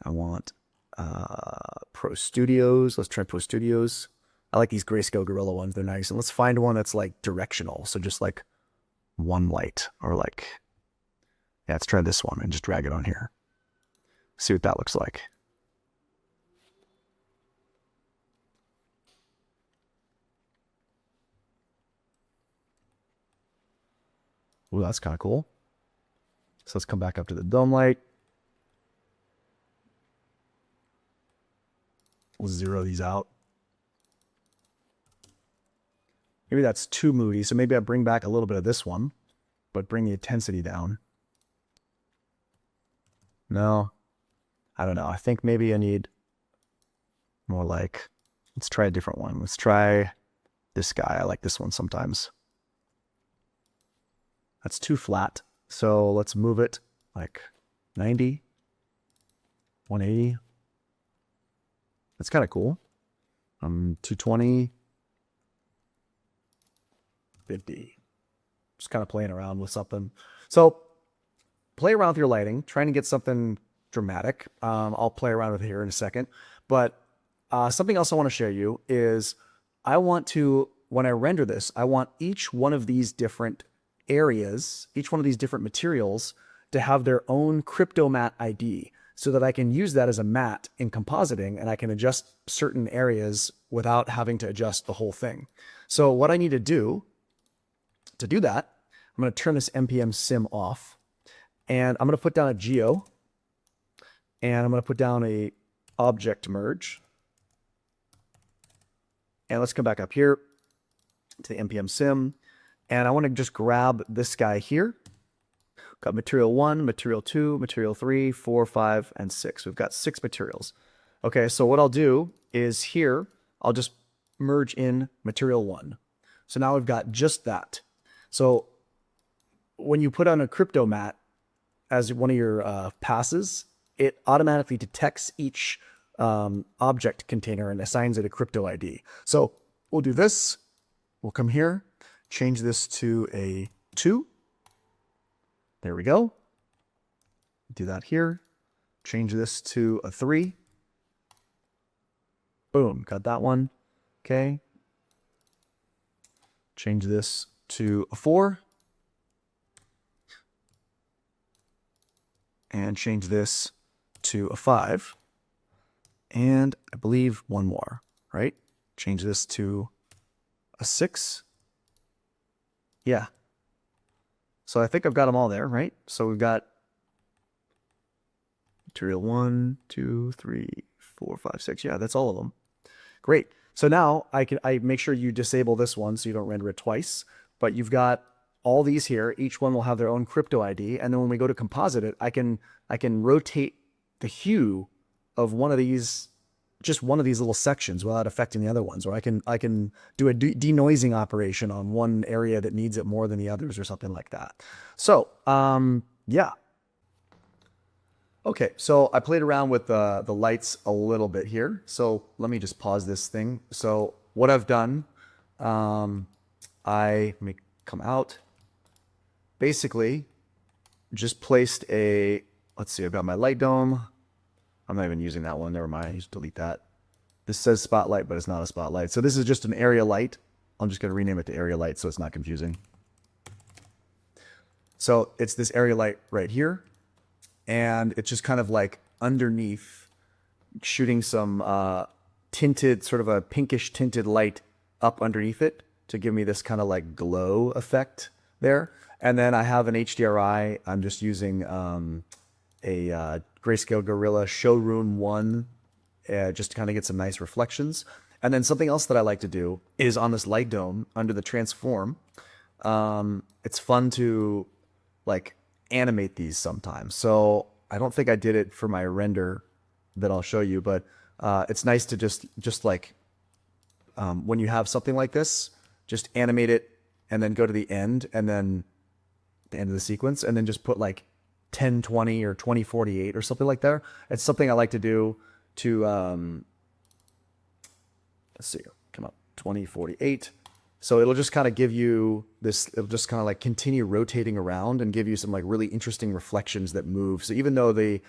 I want Pro Studios. Let's try Pro Studios. I like these Grayscale Gorilla ones. They're nice. And let's find one that's like directional. So just like one light, or like, yeah, let's try this one and just drag it on here. See what that looks like. Ooh, that's kind of cool. So let's come back up to the dome light. We'll zero these out. Maybe that's too moody, so maybe I bring back a little bit of this one, but bring the intensity down. No, I don't know. I think maybe I need more like, let's try a different one. Let's try this guy. I like this one sometimes. That's too flat. So let's move it like 90, 180. That's kind of cool. 220, 50. Just kind of playing around with something. So play around with your lighting, trying to get something dramatic. I'll play around with it here in a second. But something else I want to share you is I want to, when I render this, I want each one of these different areas, each one of these different materials to have their own crypto matte ID so that I can use that as a matte in compositing and I can adjust certain areas without having to adjust the whole thing. So what I need to do that, I'm going to turn this MPM sim off and I'm going to put down a geo and I'm going to put down a object merge. And let's come back up here to the MPM sim. And I want to just grab this guy here. Got material 1, material 2, material 3, 4, 5, and 6. We've got 6 materials. Okay, so what I'll do is here, I'll just merge in material 1. So now we've got just that. So when you put on a crypto matte as one of your passes, it automatically detects each object container and assigns it a crypto ID. So we'll do this. We'll come here, change this to a 2. There we go. Do that here. Change this to a 3. Boom, got that one. Okay. Change this to a 4. And change this to a 5. And I believe one more, right? Change this to a 6. Yeah. So I think I've got them all there, right? So we've got material 1, 2, 3, 4, 5, 6. Yeah, that's all of them. Great. So now I make sure you disable this one so you don't render it twice. But you've got all these here. Each one will have their own crypto ID. And then when we go to composite it, I can rotate the hue of one of these, just one of these little sections without affecting the other ones. Or I can do a denoising operation on one area that needs it more than the others or something like that. So, yeah. Okay, so I played around with the lights a little bit here. So let me just pause this thing. So what I've done, let me come out. Basically, just placed a, let's see, I've got my light dome. I'm not even using that one. Never mind. Just delete that. This says spotlight, but it's not a spotlight. So this is just an area light. I'm just going to rename it to area light so it's not confusing. So it's this area light right here. And it's just kind of like underneath, shooting some tinted, sort of a pinkish tinted light up underneath it to give me this kind of like glow effect there. And then I have an HDRI. I'm just using a Grayscale Gorilla Showroom 1 just to kind of get some nice reflections. And then something else that I like to do is on this light dome under the transform. It's fun to like animate these sometimes. So I don't think I did it for my render that I'll show you, but it's nice to just like when you have something like this, just animate it and then go to the end and then the end of the sequence and then just put like 1020 or 2048 or something like that. It's something I like to do to let's see, come up 2048. So it'll just kind of give you this, it'll just kind of like continue rotating around and give you some like really interesting reflections that move. So even though the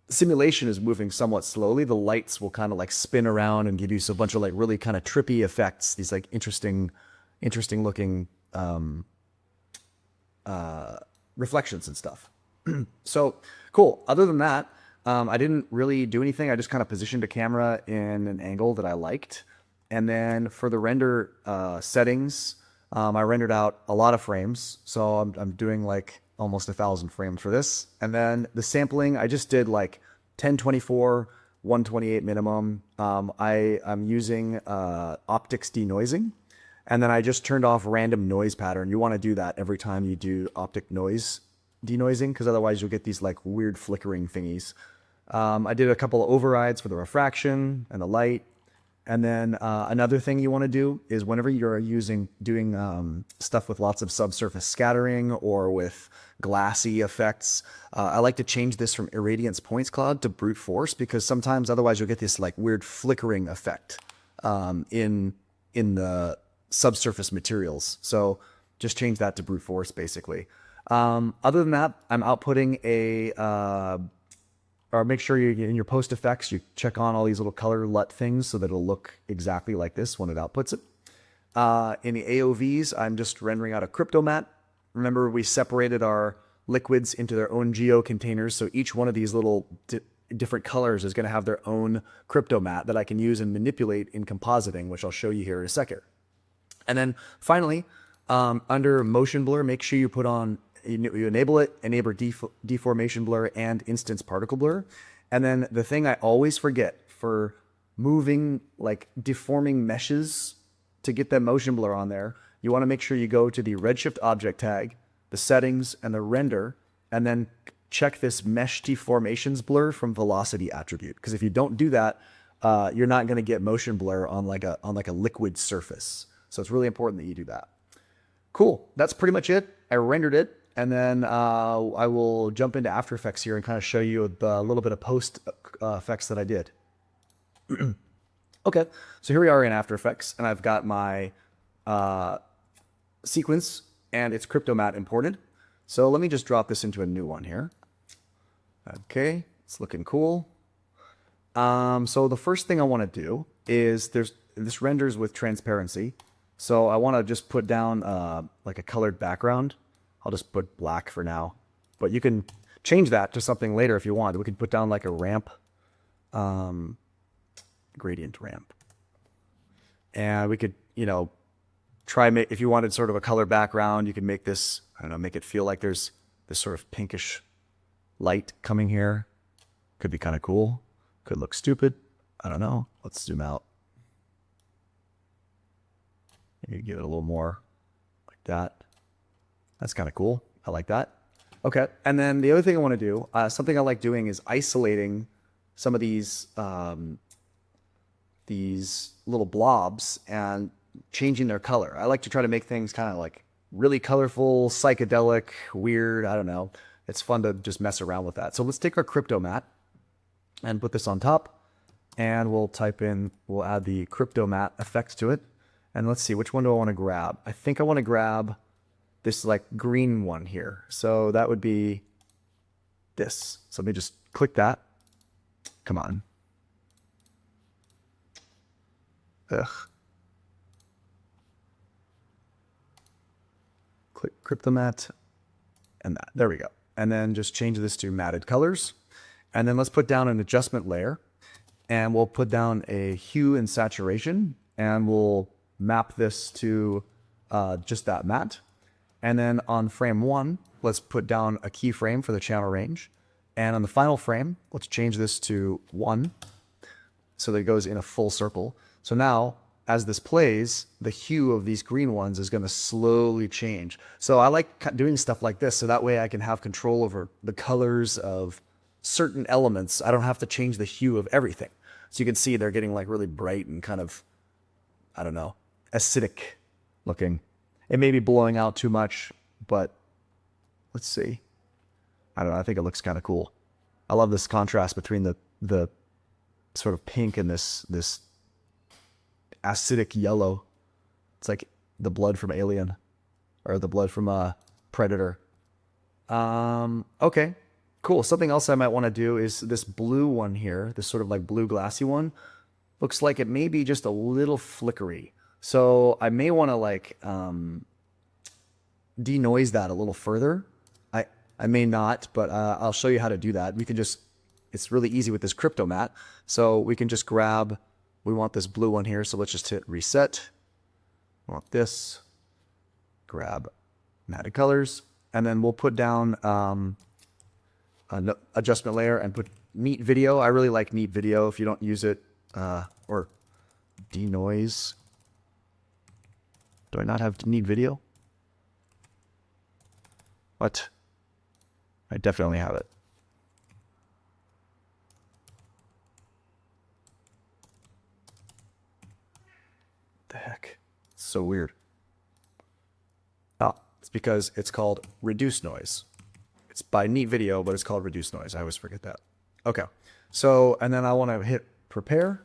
simulation is moving somewhat slowly, the lights will kind of like spin around and give you a bunch of like really kind of trippy effects, these like interesting looking reflections and stuff. So cool. Other than that, I didn't really do anything. I just kind of positioned a camera in an angle that I liked. And then for the render settings, I rendered out a lot of frames. So I'm doing like almost 1,000 frames for this. And then the sampling, I just did like 1024, 128 minimum. I'm using optics denoising. And then I just turned off random noise pattern. You want to do that every time you do optic noise denoising, because otherwise you'll get these like weird flickering thingies. I did a couple of overrides for the refraction and the light. And then another thing you want to do is whenever you're doing stuff with lots of subsurface scattering or with glassy effects, I like to change this from irradiance points cloud to brute force, because sometimes otherwise you'll get this like weird flickering effect in the subsurface materials. So just change that to brute force basically. Other than that, I'm outputting or make sure you in your post effects, you check on all these little color LUT things so that it'll look exactly like this when it outputs it. In the AOVs, I'm just rendering out a crypto mat. Remember, we separated our liquids into their own geo containers. So each one of these little different colors is going to have their own crypto mat that I can use and manipulate in compositing, which I'll show you here in a second. And then finally, under motion blur, make sure you put on, you enable deformation blur and instance particle blur. And then the thing I always forget for moving, like deforming meshes to get that motion blur on there, you want to make sure you go to the redshift object tag, the settings, and the render, and then check this mesh deformations blur from velocity attribute. Because if you don't do that, you're not going to get motion blur on like a liquid surface. So it's really important that you do that. Cool. That's pretty much it. I rendered it. And then I will jump into After Effects here and kind of show you a little bit of post effects that I did. Okay, so here we are in After Effects, and I've got my sequence and its crypto mat imported. So let me just drop this into a new one here. Okay, it's looking cool. So the first thing I want to do is this renders with transparency. So I want to just put down like a colored background. I'll just put black for now, but you can change that to something later if you want. We could put down like a ramp, gradient ramp. And we could, if you wanted sort of a color background, you could make this, I don't know, make it feel like there's this sort of pinkish light coming here. Could be kind of cool. Could look stupid. I don't know. Let's zoom out. Maybe give it a little more like that. That's kind of cool. I like that. Okay. And then the other thing I want to do, something I like doing is isolating some of these little blobs and changing their color. I like to try to make things kind of like really colorful, psychedelic, weird. I don't know. It's fun to just mess around with that. So let's take our crypto mat and put this on top, and we'll add the crypto mat effect to it. And let's see, which one do I want to grab? I think I want to grab this like green one here. So that would be this. So let me just click that. Come on. Ugh. Click crypto mat and that. There we go. And then just change this to matted colors. And then let's put down an adjustment layer, and we'll put down a hue and saturation, and we'll map this to just that matte. And then on frame 1, let's put down a keyframe for the channel range. And on the final frame, let's change this to 1 so that it goes in a full circle. So now, as this plays, the hue of these green ones is going to slowly change. So I like doing stuff like this, so that way I can have control over the colors of certain elements. I don't have to change the hue of everything. So you can see they're getting like really bright and kind of, I don't know, acidic looking. It may be blowing out too much, but let's see. I don't know. I think it looks kind of cool. I love this contrast between the sort of pink and this acidic yellow. It's like the blood from Alien, or the blood from Predator. Okay. Cool. Something else I might want to do is this blue one here, this sort of like blue glassy one, looks like it may be just a little flickery. So I may want to like denoise that a little further. I may not, but I'll show you how to do that. We can just, it's really easy with this crypto mat. So we can just grab, we want this blue one here. So let's just hit reset. We want this, grab matted colors, and then we'll put down an adjustment layer and put neat video. I really like neat video. If you don't use it, or denoise. Do I not have neat video? What? I definitely have it. The heck? It's so weird. Oh, it's because it's called reduce noise. It's by neat video, but it's called reduce noise. I always forget that. Okay. So, and then I want to hit prepare.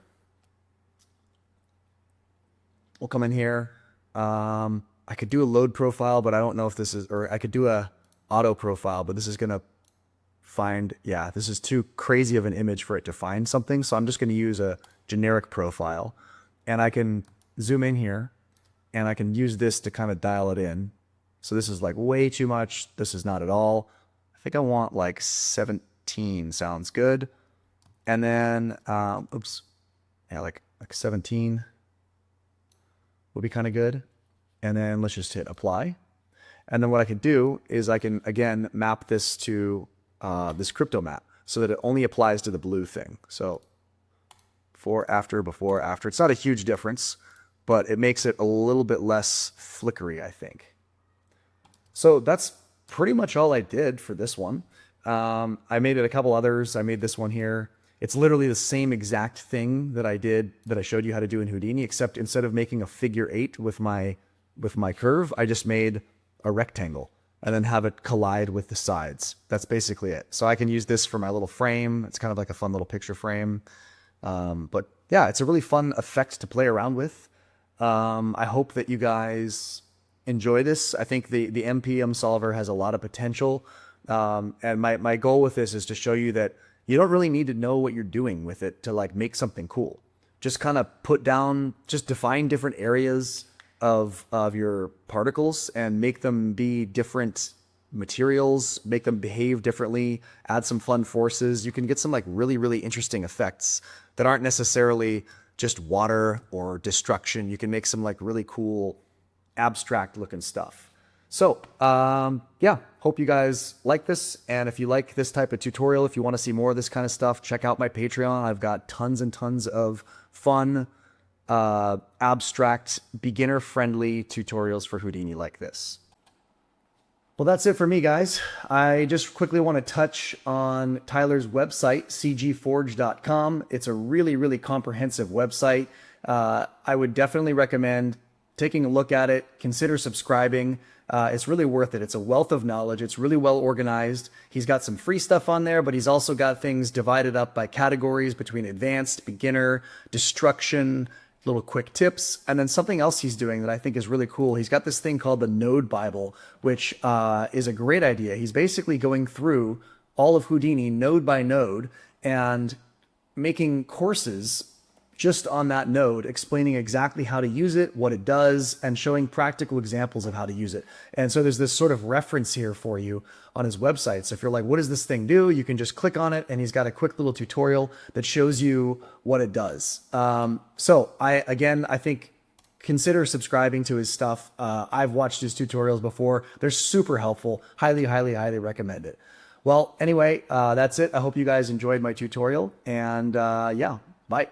We'll come in here. I could do a load profile, but I don't know if this is, or I could do a auto profile, but this is going to find, yeah, this is too crazy of an image for it to find something. So I'm just going to use a generic profile, and I can zoom in here and I can use this to kind of dial it in. So this is like way too much. This is not at all. I think I want like 17 sounds good. And then, oops. Yeah, like 17 would be kind of good. And then let's just hit apply. And then what I can do is I can, again, map this to this crypto map so that it only applies to the blue thing. So before, after, before, after. It's not a huge difference, but it makes it a little bit less flickery, I think. So that's pretty much all I did for this one. I made it a couple others. I made this one here. It's literally the same exact thing that I did, that I showed you how to do in Houdini, except instead of making a figure 8 with my curve, I just made a rectangle and then have it collide with the sides. That's basically it. So I can use this for my little frame. It's kind of like a fun little picture frame. But yeah, it's a really fun effect to play around with. I hope that you guys enjoy this. I think the MPM solver has a lot of potential. And my goal with this is to show you that you don't really need to know what you're doing with it to like make something cool. Just kind of put down, just define different areas of your particles and make them be different materials, make them behave differently, add some fun forces. You can get some like really, really interesting effects that aren't necessarily just water or destruction. You can make some like really cool abstract looking stuff. So yeah, hope you guys like this. And if you like this type of tutorial, if you want to see more of this kind of stuff, check out my Patreon. I've got tons and tons of fun, abstract, beginner-friendly tutorials for Houdini like this. Well, that's it for me, guys. I just quickly want to touch on Tyler's website, cgforge.com. It's a really, really comprehensive website. I would definitely recommend taking a look at it. Consider subscribing. It's really worth it. It's a wealth of knowledge. It's really well organized. He's got some free stuff on there, but he's also got things divided up by categories between advanced, beginner, destruction, little quick tips, and then something else he's doing that I think is really cool. He's got this thing called the Node Bible, which is a great idea. He's basically going through all of Houdini node by node and making courses just on that node, explaining exactly how to use it, what it does, and showing practical examples of how to use it. And so there's this sort of reference here for you on his website. So if you're like, what does this thing do? You can just click on it, and he's got a quick little tutorial that shows you what it does. So I think consider subscribing to his stuff. I've watched his tutorials before. They're super helpful. Highly, highly, highly recommend it. Well, anyway, that's it. I hope you guys enjoyed my tutorial, and yeah, bye.